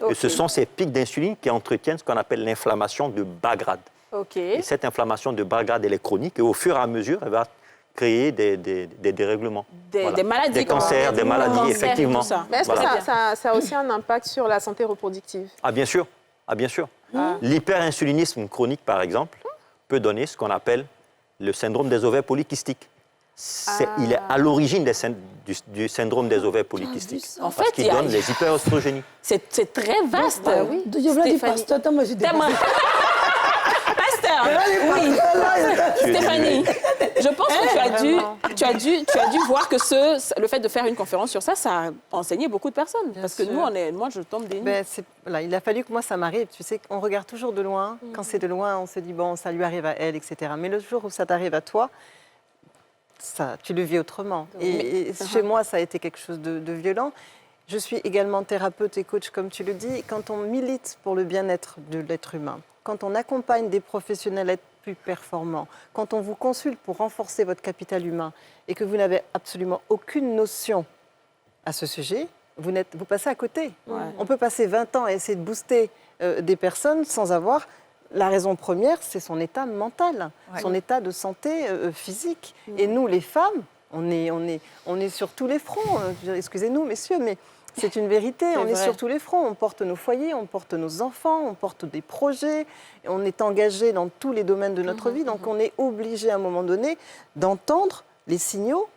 Et ce sont ces pics d'insuline qui entretiennent ce qu'on appelle l'inflammation de bas grade. OK. Et cette inflammation de bas grade, elle est chronique, et au fur et à mesure, elle va créer des dérèglements. Des maladies. Des comme on cancers, dit. des maladies, Cancers et effectivement. tout ça. Mais est-ce que Voilà. ça a aussi un impact sur la santé reproductive? Ah, bien sûr. Ah, bien sûr. L'hyperinsulinisme chronique, par exemple, peut donner ce qu'on appelle le syndrome des ovaires polykystiques. Il est à l'origine du syndrome des ovaires polykystiques. En fait, Parce qu'il il y a- donne les hyperostrogénies. C'est très vaste. Oui. Je voulais dire pasteur, tellement je suis T'aimerais- dépassée. Pasteur, oui. Stéphanie, je pense que tu as dû voir que le fait de faire une conférence sur ça, ça a enseigné beaucoup de personnes. Parce que sûr. nous, moi, je tombe des nues. Ben, voilà, il a fallu que moi, ça m'arrive. Tu sais, on regarde toujours de loin. Quand c'est de loin, on se dit, bon, ça lui arrive à elle, etc. Mais le jour où ça t'arrive à toi, ça, tu le vis autrement. Et chez moi, ça a été quelque chose de violent. Je suis également thérapeute et coach, comme tu le dis. Quand on milite pour le bien-être de l'être humain, quand on accompagne des professionnels à être plus performants, quand on vous consulte pour renforcer votre capital humain et que vous n'avez absolument aucune notion à ce sujet, vous passez à côté. On peut passer 20 ans à essayer de booster des personnes sans avoir... La raison première, c'est son état mental, son état de santé physique. Et nous, les femmes, on est sur tous les fronts. Excusez-nous, messieurs, mais c'est une vérité. On est sur tous les fronts. On porte nos foyers, on porte nos enfants, on porte des projets. On est engagé dans tous les domaines de notre vie. Donc, on est obligé, à un moment donné, d'entendre les signaux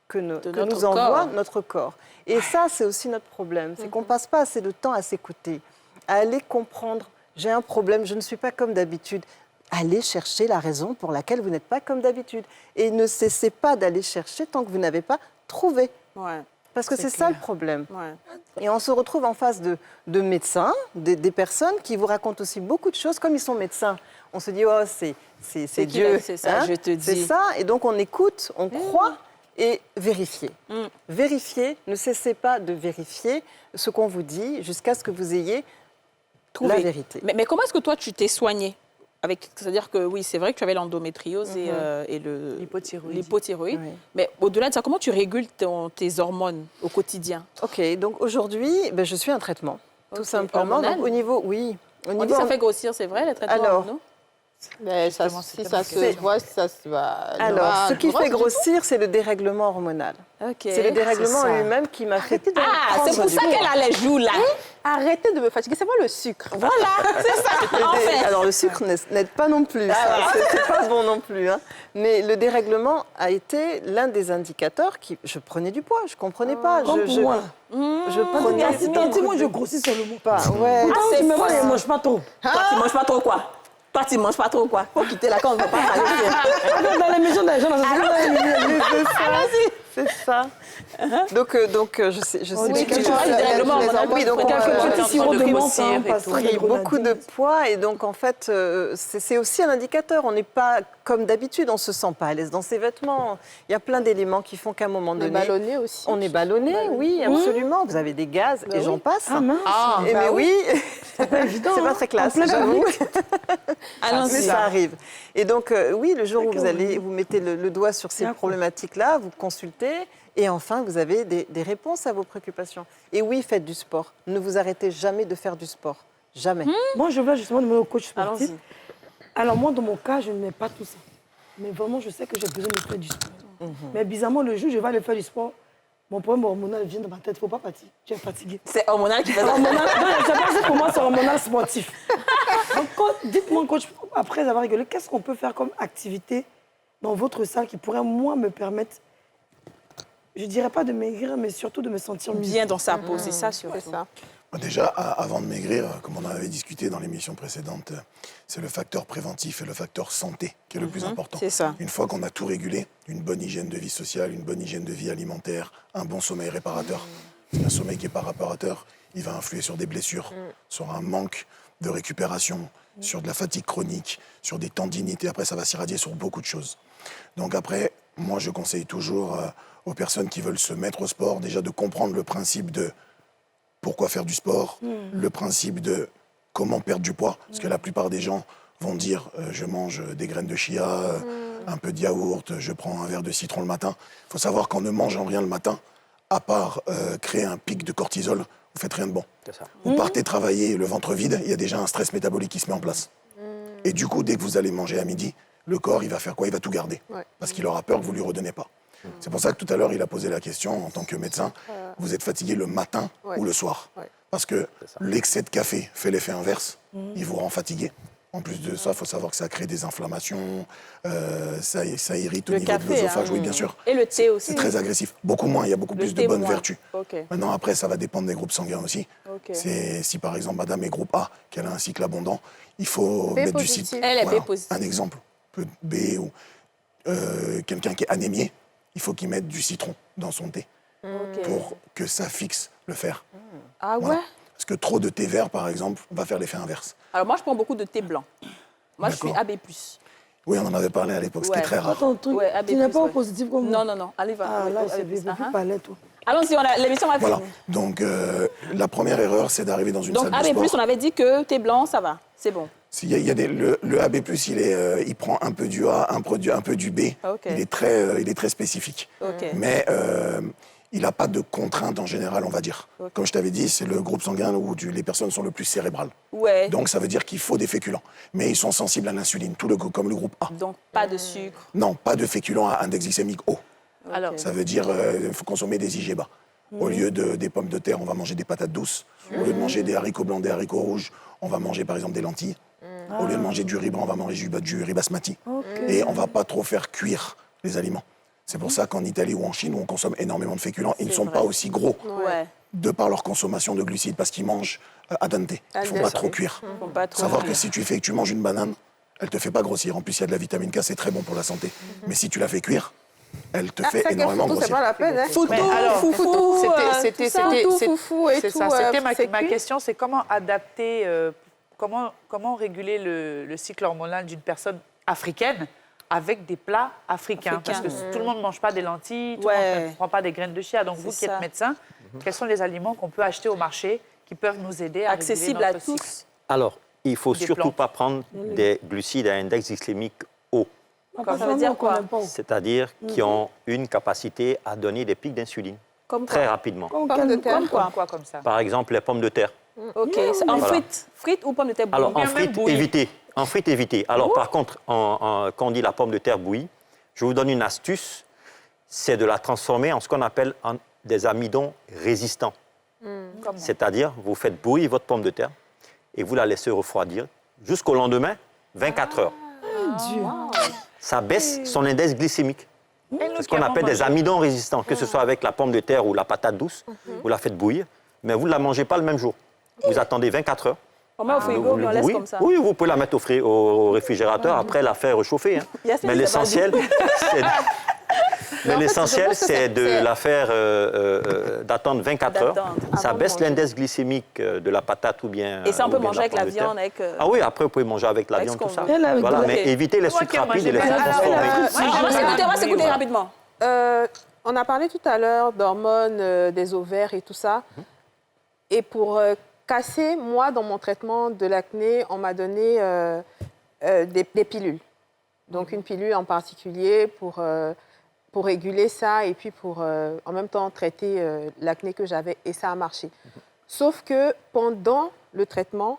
que nous envoie notre corps. Et ça, c'est aussi notre problème. C'est qu'on ne passe pas assez de temps à s'écouter, à aller comprendre. J'ai un problème, je ne suis pas comme d'habitude. Allez chercher la raison pour laquelle vous n'êtes pas comme d'habitude. Et ne cessez pas d'aller chercher tant que vous n'avez pas trouvé. Parce que c'est ça le problème. Et on se retrouve en face de médecins, des personnes qui vous racontent aussi beaucoup de choses. Comme ils sont médecins, on se dit, oh, c'est Dieu. C'est ça, je te dis. C'est ça. Et donc on écoute, on croit et vérifiez. Vérifiez, ne cessez pas de vérifier ce qu'on vous dit jusqu'à ce que vous ayez la vérité. Mais comment est-ce que toi, tu t'es soignée? c'est-à-dire que oui, c'est vrai que tu avais l'endométriose et l'hypothyroïde. Oui. Mais au-delà de ça, comment tu régules tes hormones au quotidien? Ok, donc aujourd'hui, je suis un traitement, tout Ok. simplement. Hormonal? Donc, au niveau, oui. Au On dit niveau, que ça fait grossir, c'est vrai, les traitements Alors, hormonaux? Mais ça, Justement, si c'est ça tellement se voit, ça se va. Alors, ce qui fait grossir, c'est le dérèglement hormonal. Ok. C'est le dérèglement ça. lui-même qui m'a fait Ah, c'est prendre pour du ça poids. qu'elle a les joues là. Arrêtez de me fatiguer, c'est moi le sucre. Voilà, c'est ça. En fait. Alors, le sucre n'aide pas non plus. C'est pas bon non plus. Hein. Mais le dérèglement a été l'un des indicateurs qui... Je prenais du poids, je comprenais pas. Comme pour moi. Je prenais Merci, tantôt, moi, je grossis sur le mot. pas. Ouais. Pourtant, c'est tu me faux, vois, ça. je mange pas trop. Toi, tu manges pas trop quoi? Toi, tu manges pas trop quoi? Faut quitter la con, on va pas aller. Dans les maisons des gens, dans C'est ça. Donc, je sais Oui, que tu vois, le dérèglement hormonal, Oui, donc, quelques petits sirops de menthe, grossir et parce tout. que pris beaucoup de poids et donc en fait c'est aussi un indicateur. On n'est pas comme d'habitude, on se sent pas à l'aise dans ses vêtements. Il y a plein d'éléments qui font qu'à un moment On est donné, ballonné aussi. on est ballonné, oui, absolument. Vous avez des gaz et j'en passe. Ah mince. Et mais oui, C'est pas évident. c'est pas hein. très classe, En plein j'avoue. Mais Allons-y. ça arrive. Et donc oui, le jour où D'accord, vous mettez le doigt sur ces D'accord. problématiques-là, vous consultez. Et enfin, vous avez des réponses à vos préoccupations. Et oui, faites du sport. Ne vous arrêtez jamais de faire du sport. Jamais. Moi, je veux justement demander au coach sportif. Allons-y. Alors moi, dans mon cas, je n'ai pas tout ça. Mais vraiment, je sais que j'ai besoin de faire du sport. Mais bizarrement, le jour où je vais aller faire du sport, mon problème hormonal vient dans ma tête. Il ne faut pas partir. Tu es fatigué. C'est hormonal qui fait ça. Hormonal, non, je sais pas si pour moi, c'est hormonal sportif. Donc, dites-moi, coach, après avoir rigolé, qu'est-ce qu'on peut faire comme activité dans votre salle qui pourrait, moi, me permettre, je dirais pas de maigrir, mais surtout de me sentir mieux. Bien dans sa peau, c'est ça surtout. C'est ça. Déjà, avant de maigrir, comme on en avait discuté dans l'émission précédente, c'est le facteur préventif et le facteur santé qui est le plus important. C'est ça. Une fois qu'on a tout régulé, une bonne hygiène de vie sociale, une bonne hygiène de vie alimentaire, un bon sommeil réparateur. Un sommeil qui n'est pas réparateur, il va influer sur des blessures, sur un manque de récupération, sur de la fatigue chronique, sur des tendinites. Et après, ça va s'irradier sur beaucoup de choses. Donc après, moi, je conseille toujours aux personnes qui veulent se mettre au sport, déjà de comprendre le principe de pourquoi faire du sport, le principe de comment perdre du poids. Parce que la plupart des gens vont dire je mange des graines de chia, un peu de yaourt, je prends un verre de citron le matin. Il faut savoir qu'en ne mangeant rien le matin, à part créer un pic de cortisol, vous faites rien de bon. C'est ça. Vous partez travailler le ventre vide, il y a déjà un stress métabolique qui se met en place. Et du coup, dès que vous allez manger à midi, le corps, il va faire quoi? Il va tout garder. Ouais. Parce qu'il aura peur que vous ne lui redonnez pas. C'est pour ça que tout à l'heure, il a posé la question en tant que médecin, vous êtes fatigué le matin ou le soir? Parce que l'excès de café fait l'effet inverse, il vous rend fatigué. En plus de ça, il faut savoir que ça crée des inflammations, ça irrite au niveau de l'œsophage, oui, bien sûr. Et le thé aussi. C'est très agressif. Beaucoup moins, il y a beaucoup Le plus de thé bonnes moins. vertus. Ok. Maintenant, après, ça va dépendre des groupes sanguins aussi. Ok. C'est si par exemple madame est groupe A, qu'elle a un cycle abondant, il faut mettre du positif. citron. Elle est B positive. Un exemple, peu de B ou quelqu'un qui est anémié, il faut qu'il mette du citron dans son thé Ok. pour que ça fixe le fer. Ah ouais? Voilà. Parce que trop de thé vert, par exemple, va faire l'effet inverse. Alors moi, je prends beaucoup de thé blanc. Moi, je suis D'accord. AB+. Oui, on en avait parlé à l'époque, c'était Ouais. très rare. Ton truc, Ouais, AB+, tu n'es pas au ouais. positif comme moi. Non, non, non. Allez, va. Ah là, c'est AB+, plus uh-huh. palais, toi. Allons-y, l'émission va Voilà. finir. Donc, la première erreur, c'est d'arriver dans une Donc, salle de AB+, sport. on avait dit que thé blanc, ça va. C'est bon. Il y a le AB+, il prend un peu du A, un peu du B. Ok. Il est très spécifique. OK. Mais il n'a pas de contrainte en général, on va dire. Ok. Comme je t'avais dit, c'est le groupe sanguin où les personnes sont le plus cérébrales. Ouais. Donc ça veut dire qu'il faut des féculents. Mais ils sont sensibles à l'insuline, comme le groupe A. Donc, pas de sucre. Non, pas de féculents à index glycémique haut. Alors, Ça veut dire qu'il faut consommer des IG bas. Au lieu des pommes de terre, on va manger des patates douces. Au lieu de manger des haricots blancs, des haricots rouges, on va manger par exemple des lentilles. Au lieu de manger du riz blanc, on va manger du riz basmati. Et on ne va pas trop faire cuire les aliments. C'est pour ça qu'en Italie ou en Chine, où on consomme énormément de féculents, ils ne sont pas aussi gros Ouais. de par leur consommation de glucides, parce qu'ils mangent à dente. Ils ne font pas trop cuire. Faut pas trop Savoir que cuire. si tu manges une banane, elle ne te fait pas grossir. En plus, il y a de la vitamine K, c'est très bon pour la santé. Mais si tu la fais cuire, elle te fait énormément c'est grossir. pas la peine. Hein. Foufou, alors, foufou, c'était foufou et c'est tout, ça. C'était ma c'est cuit. question, c'est comment adapter, comment réguler le cycle hormonal d'une personne africaine avec des plats africains. Parce que tout le monde ne mange pas des lentilles, tout le monde ne prend pas des graines de chia. Donc vous qui ça. êtes médecin, quels sont les aliments qu'on peut acheter au marché qui peuvent nous aider à accessible réguler à notre tous. cycle? Alors, il ne faut Des surtout plantes. pas prendre des glucides à index glycémique haut, Ça veut dire quoi? c'est-à-dire qui ont une capacité à donner des pics d'insuline Comme très quoi? rapidement. Pommes de terre. Comme quoi? Quoi comme ça? Par exemple, les pommes de terre. Ok, en Voilà. frites. Frites ou pommes de terre Alors, bouillies? en frites, évitez. En frites, évitez. Alors, par contre, quand on dit la pomme de terre bouillie, je vous donne une astuce, c'est de la transformer en ce qu'on appelle des amidons résistants. Comment? C'est-à-dire, vous faites bouillir votre pomme de terre et vous la laissez refroidir jusqu'au lendemain, 24 heures. Ça baisse son index glycémique. C'est ce qu'on appelle des amidons résistants, que ce soit avec la pomme de terre ou la patate douce. Vous la faites bouillir, mais vous ne la mangez pas le même jour. Vous attendez 24 heures. On met au frigo, puis on laisse oui, comme ça. oui, vous pouvez la mettre au réfrigérateur, après la faire réchauffer. Hein. Yasmine, Mais c'est pas l'essentiel, c'est... Mais en fait, l'essentiel, je pense que c'est de c'est- la faire d'attendre 24 heures. D'attendre. Ça Avant de baisse manger. l'index glycémique de la patate ou bien. Et ça, on ou peut bien manger de avec la pomme de terre. viande, avec... Ah oui, après, vous pouvez manger avec la Avec viande, ce tout ça. qu'on veut. Voilà, Ok. mais évitez les Moi sucres qui ai rapides et mangé les sucres bien. transformés. On va s'écouter rapidement. On a parlé tout à l'heure d'hormones, des ovaires et tout ça. Et pour casser, moi, dans mon traitement de l'acné, on m'a donné des pilules. Donc, une pilule en particulier pour réguler ça et puis pour, en même temps, traiter l'acné que j'avais. Et ça a marché. Sauf que pendant le traitement,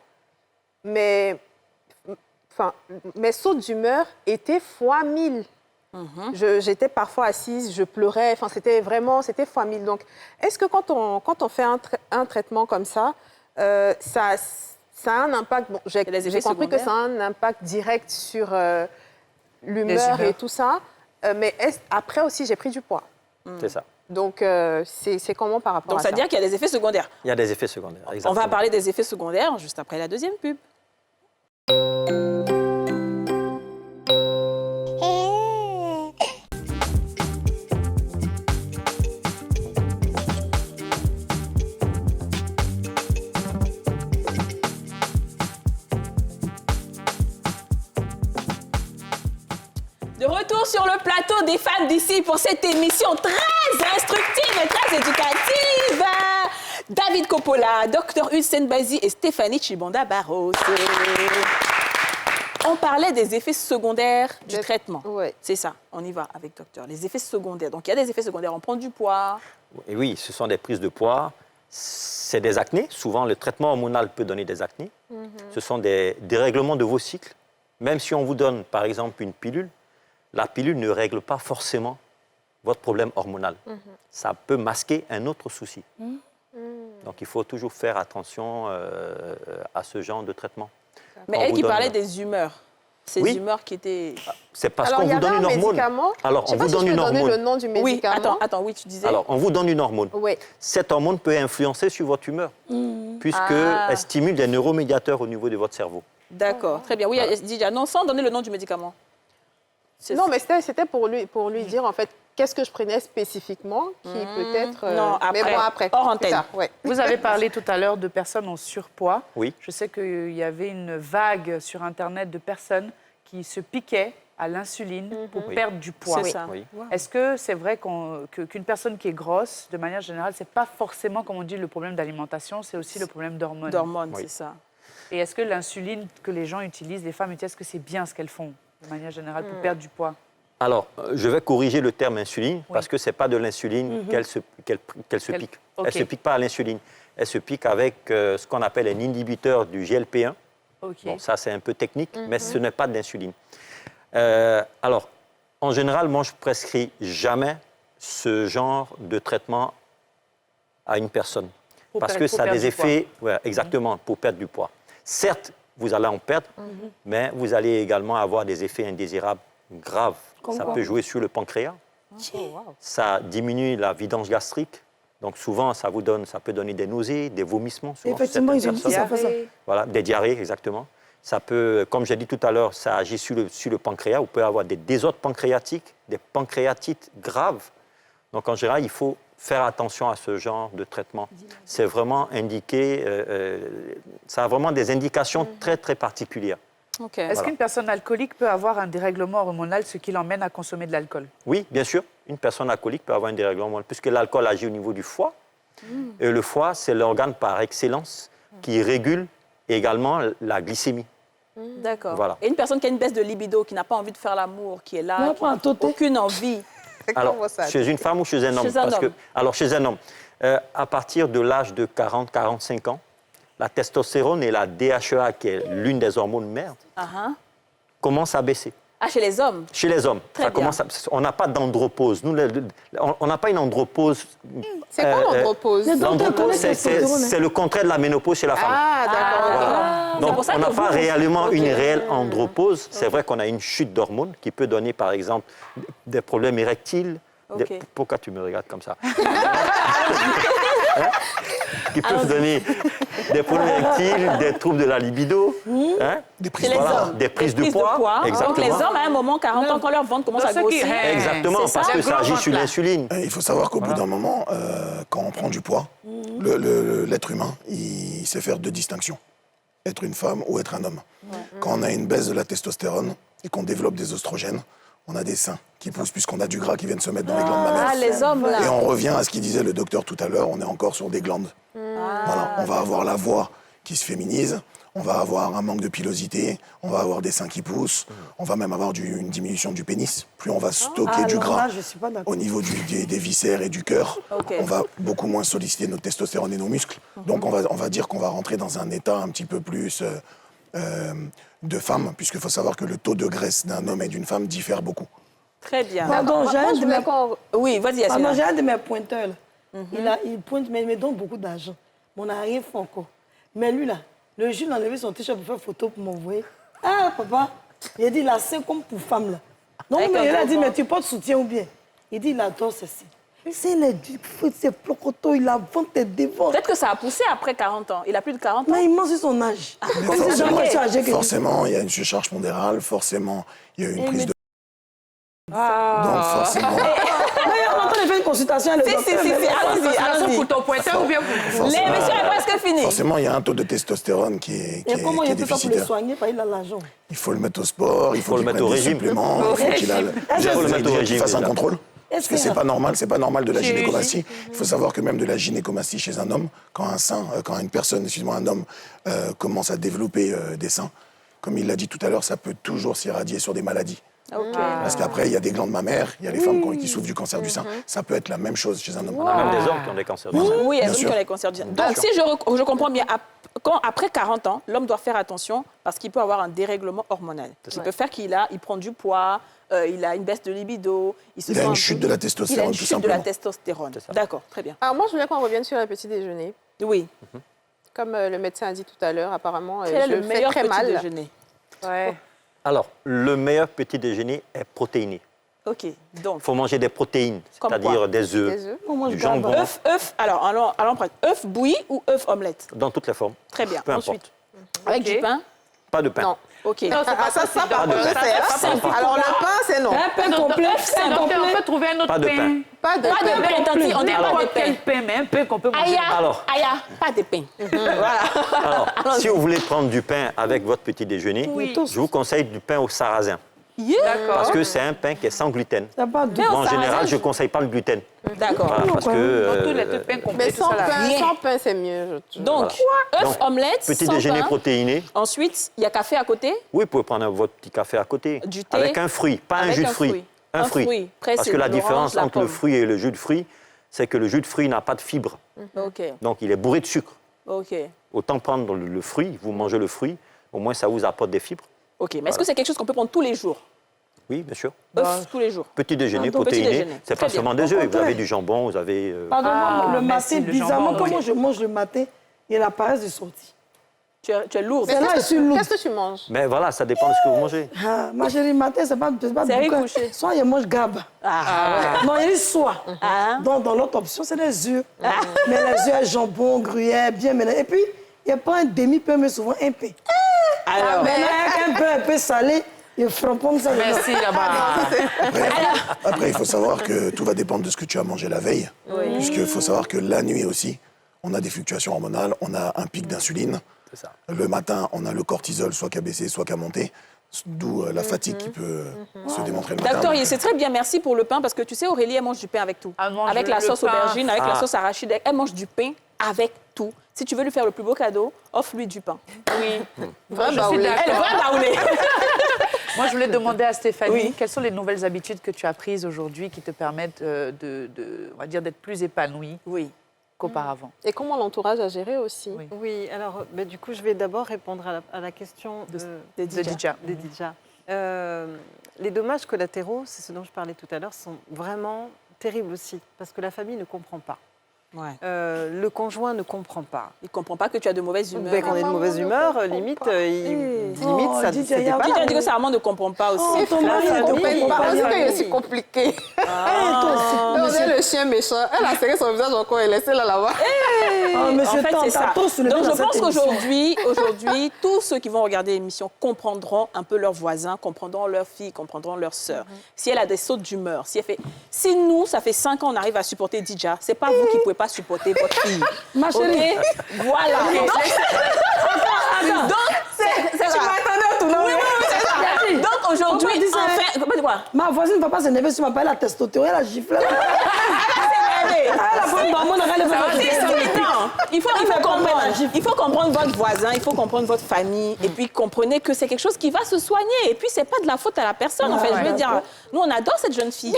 mes sautes d'humeur étaient fois 1000. J'étais parfois assise, je pleurais, c'était fois 1000. Donc, est-ce que quand on fait un traitement comme ça, ça a un impact, bon, j'ai les effets compris que secondaires. ça a un impact direct sur l'humeur humeurs. et tout ça, mais après aussi, j'ai pris du poids. C'est ça. Donc, c'est comment par rapport Donc, à ça veut dire qu'il y a des effets secondaires. Il y a des effets secondaires. On exactement. va parler des effets secondaires juste après la deuxième pub. De retour sur le plateau des femmes d'ici pour cette émission très instructive et très éducative. David Coppola, Dr Hussein Bazi et Stéphanie Chibanda Barros. On parlait des effets secondaires du traitement. Ouais. C'est ça, on y va avec docteur. Les effets secondaires. Donc il y a des effets secondaires, on prend du poids. Et oui, ce sont des prises de poids. C'est des acnés. Souvent, le traitement hormonal peut donner des acnés. Ce sont des dérèglements de vos cycles. Même si on vous donne, par exemple, une pilule, la pilule ne règle pas forcément votre problème hormonal. Ça peut masquer un autre souci. Donc, il faut toujours faire attention à ce genre de traitement. Mais On elle vous qui donne- parlait des humeurs. Ces Oui. humeurs qui étaient... C'est parce Alors, qu'on il y vous avait donne un une hormone. médicament. Alors, Je on sais pas vous si donne je une peux donner hormone. le nom du Oui, médicament. attends, oui, tu disais. Alors, on vous donne une hormone. Oui. Cette hormone peut influencer sur votre humeur, puisqu'elle stimule des neuromédiateurs au niveau de votre cerveau. D'accord, très bien. Oui, Didier, non, sans donner le nom du médicament. Non, mais c'était pour lui dire, en fait, qu'est-ce que je prenais spécifiquement qui peut-être... Non, mais après, bon, après. hors plus antenne. tard, ouais. Vous avez parlé tout à l'heure de personnes en surpoids. Oui. Je sais qu'il y avait une vague sur Internet de personnes qui se piquaient à l'insuline pour Oui. perdre du poids. C'est ça. Oui. Est-ce que c'est vrai qu'une personne qui est grosse, de manière générale, c'est pas forcément, comme on dit, le problème d'alimentation, c'est aussi le problème d'hormones. D'hormones, Oui. c'est ça. Et est-ce que l'insuline que les gens utilisent, les femmes utilisent, est-ce que c'est bien ce qu'elles font, de manière générale, pour perdre du poight? Alors, je vais corriger le terme insuline, parce que ce n'est pas de l'insuline qu'elle se pique. Ok. Elle ne se pique pas à l'insuline. Elle se pique avec ce qu'on appelle un inhibiteur du GLP-1. Ok. Bon, ça, c'est un peu technique, mais ce n'est pas de l'insuline. Alors, en général, moi, je ne prescris jamais ce genre de traitement à une personne. Parce que ça a des effets, ouais, exactement, pour perdre du poids. Certes, vous allez en perdre, mais vous allez également avoir des effets indésirables graves. Ça peut jouer sur le pancréas. Ça diminue la vidange gastrique. Donc souvent, ça peut donner des nausées, des vomissements. Souvent, chez Effectivement, ils ont certaines dit ça personnes. fait ça. Voilà, des diarrhées, exactement. Ça peut, comme j'ai dit tout à l'heure, ça agit sur le pancréas. Vous pouvez avoir des désordres pancréatiques, des pancréatites graves. Donc en général, il faut faire attention à ce genre de traitement. C'est vraiment indiqué, ça a vraiment des indications très, très particulières. OK. Est-ce qu'une personne alcoolique peut avoir un dérèglement hormonal, ce qui l'emmène à consommer de l'alcool? Oui, bien sûr, une personne alcoolique peut avoir un dérèglement hormonal, puisque l'alcool agit au niveau du foie. Et le foie, c'est l'organe par excellence qui régule et également la glycémie. D'accord. Voilà. Et une personne qui a une baisse de libido, qui n'a pas envie de faire l'amour, qui est là, Non, qui pas un n'a toté. aucune envie. Alors, Comment ça? chez une femme ou chez un homme? Chez un homme. Alors, chez un homme, à partir de l'âge de 40-45 ans, la testostérone et la DHEA, qui est l'une des hormones mères, commencent à baisser. Ah, chez les hommes? Chez les hommes, Très ça bien. commence on n'a pas d'andropause. Nous, on n'a pas une andropause. C'est quoi l'andropause? L'andropause, c'est le contraire de la ménopause chez la femme. Ah, d'accord. Voilà. c'est Donc, pour ça on n'a que pas vous- réellement Ok. une réelle andropause. C'est vrai qu'on a une chute d'hormones qui peut donner, par exemple, des problèmes érectiles. Ok. Pourquoi tu me regardes comme ça? Qui peuvent donner des problèmes érectiles, des troubles de la libido, Des Chez prises les de poids. hommes. des prises de poids. Donc les hommes, à un moment, 40 ans, quand leur ventre commence à Dans ce qui grossir. est- Exactement, C'est ça. parce que Le ça gros agit ventre, sur là. l'insuline. Il faut savoir qu'au bout d'un moment, quand on prend du poids, l'être humain, il sait faire deux distinctions. Être une femme ou être un homme. Quand on a une baisse de la testostérone et qu'on développe des oestrogènes, on a des seins qui poussent puisqu'on a du gras qui vient de se mettre dans les glandes mammaires. Ah, les hommes, Et là. on revient à ce qu'il disait le docteur tout à l'heure, on est encore sur des glandes. Voilà, on va avoir la voix qui se féminise, on va avoir un manque de pilosité, on va avoir des seins qui poussent, on va même avoir une diminution du pénis. Plus on va stocker du alors gras là, je suis pas d'accord. au niveau des viscères et du cœur, Ok. on va beaucoup moins solliciter notre testostérone et nos muscles. Donc on va dire qu'on va rentrer dans un état un petit peu plus de femme, puisqu'il faut savoir que le taux de graisse d'un homme et d'une femme diffère beaucoup. Très bien. Pardon, j'ai un de mes... Oui, vas-y, Pardon, Yassine. j'ai un de mes pointeurs, là. Il pointe, mais il me donne beaucoup d'argent. Mais on n'a rien fait encore. Mais lui, là, le juge a enlevé son t-shirt pour faire photo pour m'envoyer. Ah, papa, il a dit, là, c'est comme pour femme, là. Non, Avec mais un il a gros dit, mais ventre. tu portes soutien ou bien? Il dit, il adore ceci. C'est les c'est plocoto, il a venté devant. Peut-être que ça a poussé après 40 ans. Il a plus de 40 ans. Mais il ment sur son âge. Mais Comme si jamais je suis âgé que lui. forcément, il y a une surcharge pondérale, forcément, il y a une Et prise mais- de... Donc forcément, Mais on entend faire une consultation avec le Si, docteur. allez-y, allez-y. Pour ton pointeur ou bien pour... L'émission est presque finie. forcément, il y a un taux de testostérone qui est Et comment il qui est peut faire pour le déficitaire. soigner? Parce qu'il a l'argent. Il faut le mettre au sport, il faut le qu'il mettre prenne au des régime. suppléments, il faut qu'il a... Est-ce Déjà, que vous c'est- avez déjà qu'il régime, fasse un déjà. contrôle. Parce que Est-ce c'est que- pas normal de la Chirurgie. gynécomastie. Il faut savoir que même de la gynécomastie chez un homme, quand une personne, excusez-moi, un homme commence à développer des seins, comme il l'a dit tout à l'heure, ça peut toujours s'irradier sur des maladies. Ok. Parce qu'après, il y a des glandes mammaires, il y a les femmes qui souffrent du cancer du sein. Ça peut être la même chose chez un homme. On a même des hommes qui ont des cancers du sein. Oui, il y a Bien des sûr. qui ont les cancers du sein. Donc, si je comprends bien, après 40 ans, l'homme doit faire attention parce qu'il peut avoir un dérèglement hormonal. Il peut faire qu'il prend du poids, il a une baisse de libido, Il a une chute de la il a testostérone, une tout chute de la simplement. testostérone. C'est ça. D'accord, très bien. Alors moi, je voulais qu'on revienne sur le petit déjeuner. Oui. Comme le médecin a dit tout à l'heure, apparemment, Quel est je le fais meilleur très petit mal. déjeuner? Ouais. Alors, le meilleur petit déjeuner est protéiné. Ok, donc, Il faut manger des protéines, Comme c'est-à-dire quoi des œufs, Des œufs. On mange du grave. jambon, œuf, alors œuf bouilli ou œuf omelette? dans toutes les formes. Très bien. Peu Ensuite, importe. avec Ok. du pain? Pas de pain. Non. Ok. Non, c'est pas Ah, ça, possible. par contre, de je pain. sais. hein. Alors le pain, c'est non. Un pain complet, c'est Docteur, on complet. peut trouver un autre Pas de pain. Pas de Pas de pain. pain, tanti, on dit pas de N'importe pain. quel pain, mais un pain qu'on peut manger. Aya, Alors. aya, pas de pain. Voilà. Alors, si vous voulez prendre du pain avec votre petit déjeuner, Oui. je vous conseille du pain au sarrasin. D'accord. Parce que c'est un pain qui est sans gluten. Il n'y a pas de... Mais au En général, sarrasin, je ne conseille pas le gluten. D'accord. Voilà, parce que, Dans tous les deux pains complets, Mais tout ça là. sans pain, c'est mieux. Donc, œuf Donc, omelette, petit sans déjeuner pain. protéiné. Ensuite, il y a café à côté. Oui, vous pouvez prendre votre petit café à côté. Du thé. Avec un fruit, pas un Avec jus de un fruit. fruit. Un Un fruit. fruit. Pressé, Parce que la l'orange, différence la entre le pomme. fruit et le jus de fruit, c'est que le jus de fruit n'a pas de fibres. Ok, Donc, il est bourré de sucre. ok. Autant prendre le fruit, vous mangez le fruit, au moins ça vous apporte des fibres. Ok, mais est-ce que c'est quelque chose qu'on peut prendre tous les jours? Oui, bien sûr. Œuf tous les jours. Petit déjeuner donc, petit protéiné, déjeuner. c'est Très pas bien. seulement des œufs. Vous contraire. avez du jambon, vous avez... Pardon, le merci, matin, le bizarrement, jambon, comment oui. je mange le matin, il y a la paresse de sortie. Tu es lourde. C'est là, je suis lourde. Qu'est-ce que tu manges? Mais voilà, ça dépend de ce que vous mangez. Ah, ma chérie, le matin, c'est pas C'est bouquin. recouché. Soit je mange gabe. Non, il y a soit. Ah. Donc, dans l'autre option, c'est les œufs. Mais les œufs, jambon, gruyère, bien mélangé. Et puis, il n'y a pas un demi-pain, mais souvent un pain. Alors, Mais avec un pain un peu salé, il frappons ça. Merci là-bas. Après, il faut savoir que tout va dépendre de ce que tu as mangé la veille. Puisqu'il faut savoir que la nuit aussi, on a des fluctuations hormonales, on a un pic d'insuline. C'est ça. Le matin, on a le cortisol soit qui a baissé, soit qui a monté. D'où la fatigue qui peut se démontrer le matin. Docteur, c'est très bien, merci pour le pain, parce que tu sais, Aurélie, elle mange du pain avec tout. Avec la sauce aubergine, avec la sauce arachide, elle mange du pain avec tout. Si tu veux lui faire le plus beau cadeau, offre-lui du pain. Oui. Vrai baoulé. Elle est vraie baoulée. Moi, je voulais demander à Stéphanie, quelles sont les nouvelles habitudes que tu as prises aujourd'hui qui te permettent on va dire, d'être plus épanouie qu'auparavant? Et comment l'entourage a géré aussi? Oui, alors du coup, je vais d'abord répondre à la question de Didja. Les dommages collatéraux, c'est ce dont je parlais tout à l'heure, sont vraiment terribles aussi, parce que la famille ne comprend pas. Ouais. Le conjoint ne comprend pas. Il ne comprend pas que tu as de mauvaise humeur. Qu'on est de mauvaise humeur, limite, ça c'était pas là. Tu dit que Sarah ne comprend pas aussi. Ton mari ne comprend pas. Parce que je suis compliquée. On est le chien méchant. Elle a serré son visage encore et laissé là-bas. En fait, c'est ça. Donc, je pense qu'aujourd'hui, tous ceux qui vont regarder l'émission comprendront un peu leurs voisins, comprendront leurs filles, comprendront leurs sœurs. Si elle a des sautes d'humeur, si nous, ça fait 5 ans, on arrive à supporter Didja, c'est pas vous qui pouvez pas supporter votre fille. Ma chérie. Voilà. Donc, c'est ça. Tu m'attendais au tournoi. Oui, c'est ça. Donc, aujourd'hui, enfin... Ma voisine ne va pas s'énerver sur ma paille, la testostérone, elle a giflé. Il faut comprendre votre voisin, il faut comprendre votre famille, et puis comprenez que c'est quelque chose qui va se soigner. Et puis, c'est pas de la faute à la personne. En fait, je veux dire, nous, on adore cette jeune fille.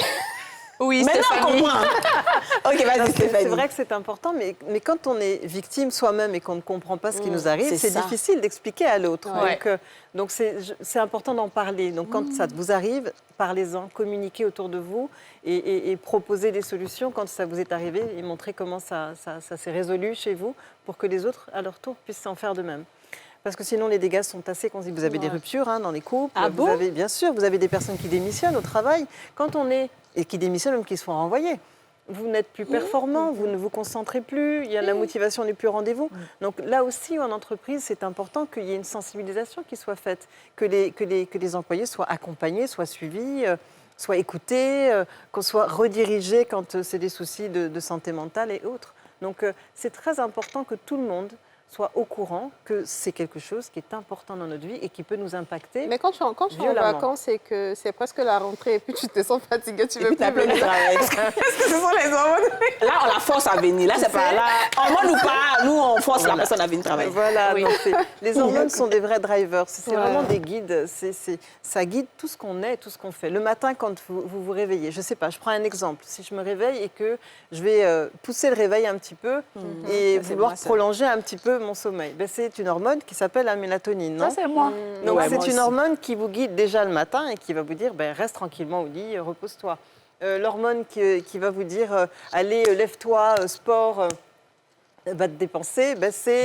Oui, maintenant, on comprend. OK, vas-y, Stéphanie. C'est vrai que c'est important, mais quand on est victime soi-même et qu'on ne comprend pas ce qui nous arrive, c'est difficile d'expliquer à l'autre. Ouais. Donc c'est important d'en parler. Donc quand ça vous arrive, parlez-en, communiquez autour de vous et proposez des solutions quand ça vous est arrivé et montrez comment ça s'est résolu chez vous pour que les autres, à leur tour, puissent s'en faire de même. Parce que sinon, les dégâts sont assez considérables. Vous avez des ruptures dans les couples. Vous avez, bien sûr, vous avez des personnes qui démissionnent au travail. Quand on est... Et qui démissionnent, même qui se font renvoyer. Vous n'êtes plus performant, vous ne vous concentrez plus, la motivation n'est plus au rendez-vous. Donc là aussi, en entreprise, c'est important qu'il y ait une sensibilisation qui soit faite, que les employés soient accompagnés, soient suivis, soient écoutés, qu'on soit redirigés quand c'est des soucis de santé mentale et autres. Donc c'est très important que tout le monde soit au courant que c'est quelque chose qui est important dans notre vie et qui peut nous impacter. Mais quand tu es en vacances et que c'est presque la rentrée et puis tu te sens fatiguée, tu veux plus venir travailler. Est-ce que ce sont les hormones? Là, on la force à venir. Là, c'est pas là. Hormones ou pas, nous, on force la personne à venir travailler. Voilà. Donc les hormones sont des vrais drivers. C'est vraiment des guides. Ça guide tout ce qu'on est, tout ce qu'on fait. Le matin, quand vous réveillez, je ne sais pas, je prends un exemple. Si je me réveille et que je vais pousser le réveil un petit peu et vouloir prolonger un petit peu mon sommeil, c'est une hormone qui s'appelle la mélatonine, non? Ça, c'est moi. Donc, c'est une hormone qui vous guide déjà le matin et qui va vous dire, reste tranquillement au lit, repose-toi. L'hormone qui va vous dire, allez, lève-toi, sport, va te dépenser, c'est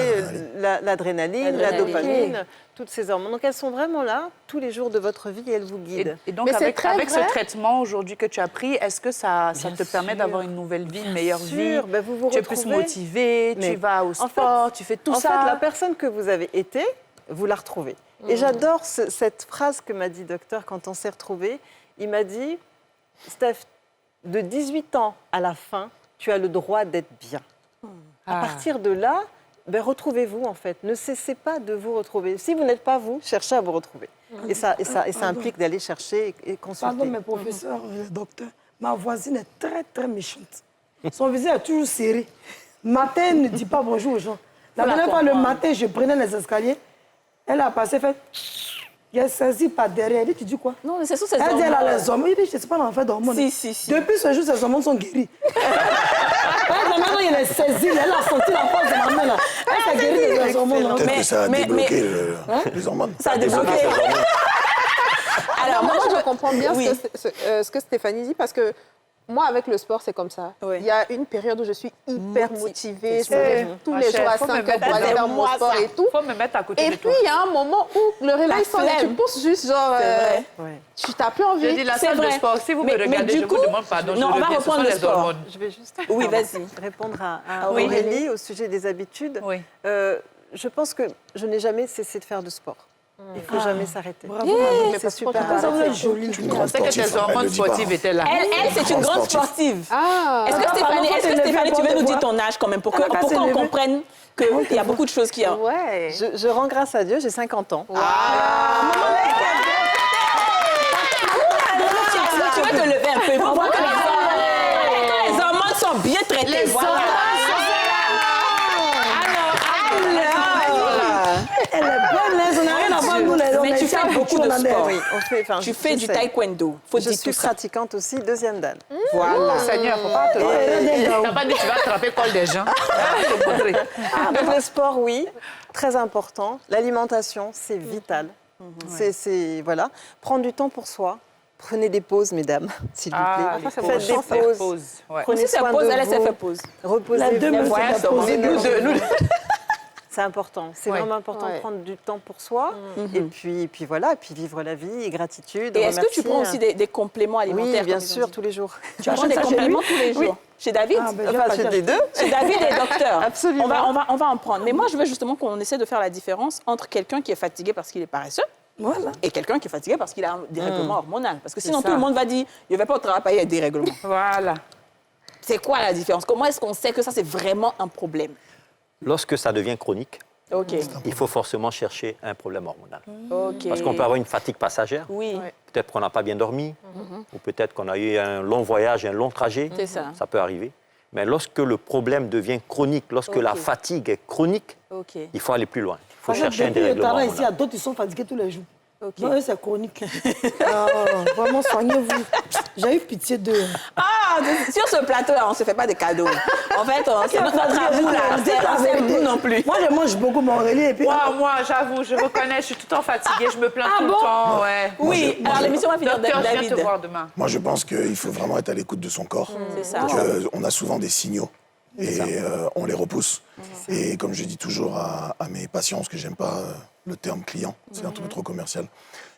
l'adrénaline, la dopamine, toutes ces hormones. Donc, elles sont vraiment là, tous les jours de votre vie, et elles vous guident. Et donc, avec ce traitement aujourd'hui que tu as pris, est-ce que ça te permet d'avoir une nouvelle vie, une meilleure vie? Vous tu es plus motivée, tu vas au sport, tu fais tout ça. En fait, la personne que vous avez été, vous la retrouvez. Et j'adore cette phrase que m'a dit le docteur quand on s'est retrouvés. Il m'a dit, Steph, de 18 ans à la fin, tu as le droit d'être bien. À partir de là, retrouvez-vous en fait. Ne cessez pas de vous retrouver. Si vous n'êtes pas vous, cherchez à vous retrouver. Et ça implique d'aller chercher et consulter. Pardon, mes professeurs, docteur, ma voisine est très, très méchante. Son visage est toujours serré. Matin, elle ne dit pas bonjour aux gens. La dernière fois, le matin, je prenais les escaliers. Elle a passé, fait... Il a saisi par derrière. Elle dit, tu dis quoi? Non, mais c'est sous ses hormones. Elle dit, elle a les hormones. Il dit, je ne sais pas l'enfer d'hormones. Si. Depuis ce jour, ses hormones sont guéries. Maintenant, il a saisi, elle a senti la force de ma main. Là. Elle s'est guérie des hormones. Peut-être que ça a débloqué les hormones. Ça a débloqué. Alors, moi, je comprends bien ce que Stéphanie dit, parce que moi, avec le sport, c'est comme ça. Il y a une période où je suis hyper motivée. Je me lève tous les jours à 5 heures pour aller faire mon sport et tout. Faut me mettre à côté et de toi. puis, il y a un moment où le réveil sonne et tu pousses juste genre... Tu n'as plus envie. Je dis la salle de sport. Si vous me regardez, je vous demande pardon. Non, on va reprendre le sport. Je vais juste répondre à Aurélie au sujet des habitudes. Je pense que je n'ai jamais cessé de faire de sport. Il ne faut jamais s'arrêter. C'est super. Ça va être joli. Je pensais que tes hormones sportives étaient là. Elle, c'est une grande sportive. Est-ce que Stéphanie, tu veux nous dire ton âge quand même pour qu'on comprenne qu'il y a beaucoup de choses qui... Je rends grâce à Dieu, j'ai 50 ans. beaucoup de sport. Oui, on fait, enfin, Tu fais du j'essaie. taekwondo. Faut Je dire suis tout ça. pratiquante aussi, 2e dan. Voilà. Seigneur, faut pas te... T'as pas dit que tu vas attraper col des gens. Donc le sport, oui, très important. L'alimentation, c'est vital. C'est voilà. Prendre du temps pour soi. Prenez des pauses, mesdames, s'il vous plaît. ça, c'est Faites bon. des pauses. Pause. Ouais. Prenez Si ça soin pose, de elle vous. fait pause. La Reposez-vous. demi, c'est Voilà, la pause. C'est important. C'est Ouais. vraiment important Ouais. de prendre du temps pour soi. Et puis voilà, et puis vivre la vie, et gratitude. Et est-ce que tu remercier. prends aussi des compléments alimentaires Oui, bien comme ils ont sûr, dit tous les jours. Tu prends achètes des ça chez compléments lui tous les jours Chez David Ah, ben, j'ai Enfin, pas c'est cherché. des deux. Chez David est docteur. Absolument. On va en prendre. Mais moi, je veux justement qu'on essaie de faire la différence entre quelqu'un qui est fatigué parce qu'il est paresseux Voilà. et quelqu'un qui est fatigué parce qu'il a un dérèglement hormonal. Parce que sinon, C'est tout le ça. monde va dire « je ne vais pas au travail avec des dérèglements Voilà. ». C'est quoi la différence? Comment est-ce qu'on sait que ça, c'est vraiment un problème? Lorsque ça devient chronique, OK. il faut forcément chercher un problème hormonal. OK. Parce qu'on peut avoir une fatigue passagère. Oui, Ouais. Peut-être qu'on n'a pas bien dormi, ou peut-être qu'on a eu un long voyage, un long trajet. c'est ça. Ça peut arriver. Mais lorsque le problème devient chronique, lorsque la Ok. fatigue est chronique, OK. il faut aller plus loin. Il faut Parce que chercher un depuis le dérèglement talent ici, il y hormonal. a d'autres qui sont fatigués tous les jours. OK. Non, eux, c'est chronique. Ah, vraiment, soignez-vous. J'ai eu pitié d'eux. Ah, sur ce plateau-là, on ne se fait pas de cadeaux. En fait, c'est notre amour, là. C'est nous non plus. Moi, je mange beaucoup mon relais et puis... Moi, j'avoue, je reconnais, je suis tout le temps fatiguée, je me plains tout le temps. Ouais. Oui, alors l'émission va finir Docteur, je viens David. te voir demain. Moi, je pense qu'il faut vraiment être à l'écoute de son corps. C'est ça. On a souvent des signaux et on les repousse. Et comme je dis toujours à mes patients, parce que j'aime pas le terme client, c'est un truc trop commercial,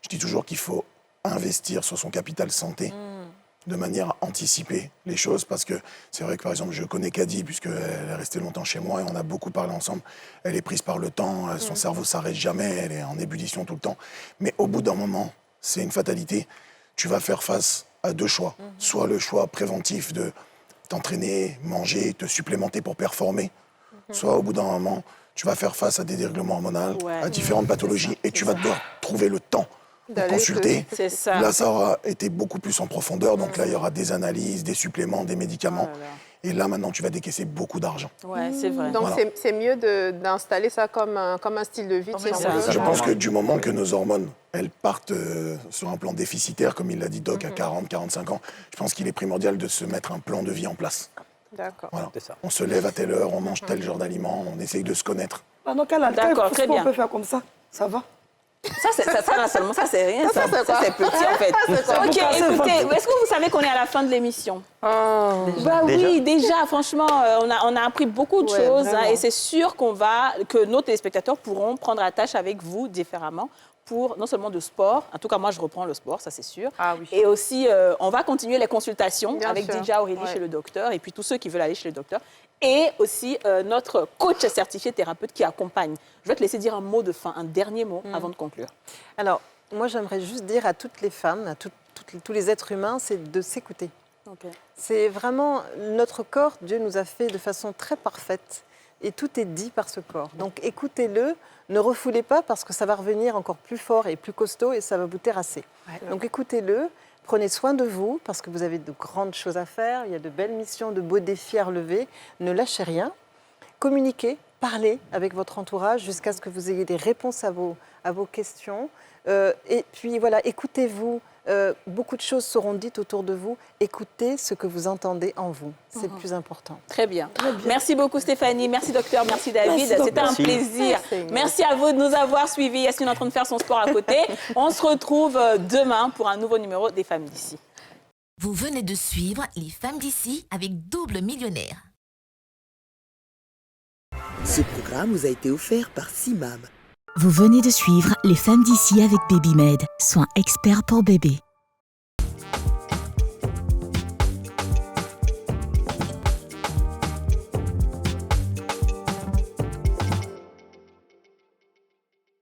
je dis toujours qu'il faut investir sur son capital santé de manière à anticiper les choses, parce que c'est vrai que, par exemple, je connais Kadi, puisqu'elle est restée longtemps chez moi et on a beaucoup parlé ensemble. Elle est prise par le temps, son cerveau s'arrête jamais, elle est en ébullition tout le temps. Mais au bout d'un moment, c'est une fatalité. Tu vas faire face à 2 choix. Soit le choix préventif de t'entraîner, manger, te supplémenter pour performer. Soit au bout d'un moment, tu vas faire face à des dérèglements hormonaux, Ouais. à différentes pathologies, et tu vas devoir trouver le temps pour D'aller consulter. C'est ça. Là, ça aura été beaucoup plus en profondeur. Donc là, il y aura des analyses, des suppléments, des médicaments. Oh là là. Et là, maintenant, tu vas décaisser beaucoup d'argent. Ouais, c'est vrai. Donc, Voilà. c'est mieux d'installer ça comme un style de vie. si on ça. veut. Je pense que du moment que nos hormones, elles partent sur un plan déficitaire, comme il l'a dit Doc, à 40, 45 ans, je pense qu'il est primordial de se mettre un plan de vie en place. D'accord. Voilà. C'est ça. On se lève à telle heure, on mange tel genre d'aliments, on essaye de se connaître. Pendant quel D'accord, très sport bien. on peut faire comme ça? Ça va? Ça là seulement, ça c'est rien. Ça, c'est petit en fait. Ok, Vous cassez écoutez, votre- est-ce que vous savez qu'on est à la fin de l'émission? Bah Déjà oui, déjà, franchement, on a appris beaucoup de Ouais, choses vraiment. et c'est sûr que nos téléspectateurs pourront prendre attache avec vous différemment pour non seulement de sport, en tout cas moi je reprends le sport, ça c'est sûr, Ah oui. et aussi on va continuer les consultations Bien avec sûr. Dija Aurélie Ouais. chez le docteur et puis tous ceux qui veulent aller chez le docteur et aussi notre coach certifié thérapeute qui accompagne. Je vais te laisser dire un mot de fin, un dernier mot avant de conclure. Alors, moi, j'aimerais juste dire à toutes les femmes, à tous les êtres humains, c'est de s'écouter. C'est vraiment notre corps, Dieu nous a fait de façon très parfaite et tout est dit par ce corps. Donc écoutez-le, ne refoulez pas parce que ça va revenir encore plus fort et plus costaud et ça va vous terrasser. Donc écoutez-le, prenez soin de vous parce que vous avez de grandes choses à faire, il y a de belles missions, de beaux défis à relever. Ne lâchez rien, communiquez, parlez avec votre entourage jusqu'à ce que vous ayez des réponses à vos questions. Et puis voilà, écoutez-vous. Beaucoup de choses seront dites autour de vous. Écoutez ce que vous entendez en vous. C'est le plus important. Très bien. Merci beaucoup Stéphanie, merci docteur, merci David. Merci, C'était un Merci. plaisir. Merci. Merci à vous de nous avoir suivis. Yasmine est en train de faire son sport à côté. On se retrouve demain pour un nouveau numéro des Femmes d'ici. Vous venez de suivre Les Femmes d'ici avec Double Millionnaire. Ce programme vous a été offert par Simam. Vous venez de suivre Les Femmes d'ici avec Babymed, soins experts pour bébés.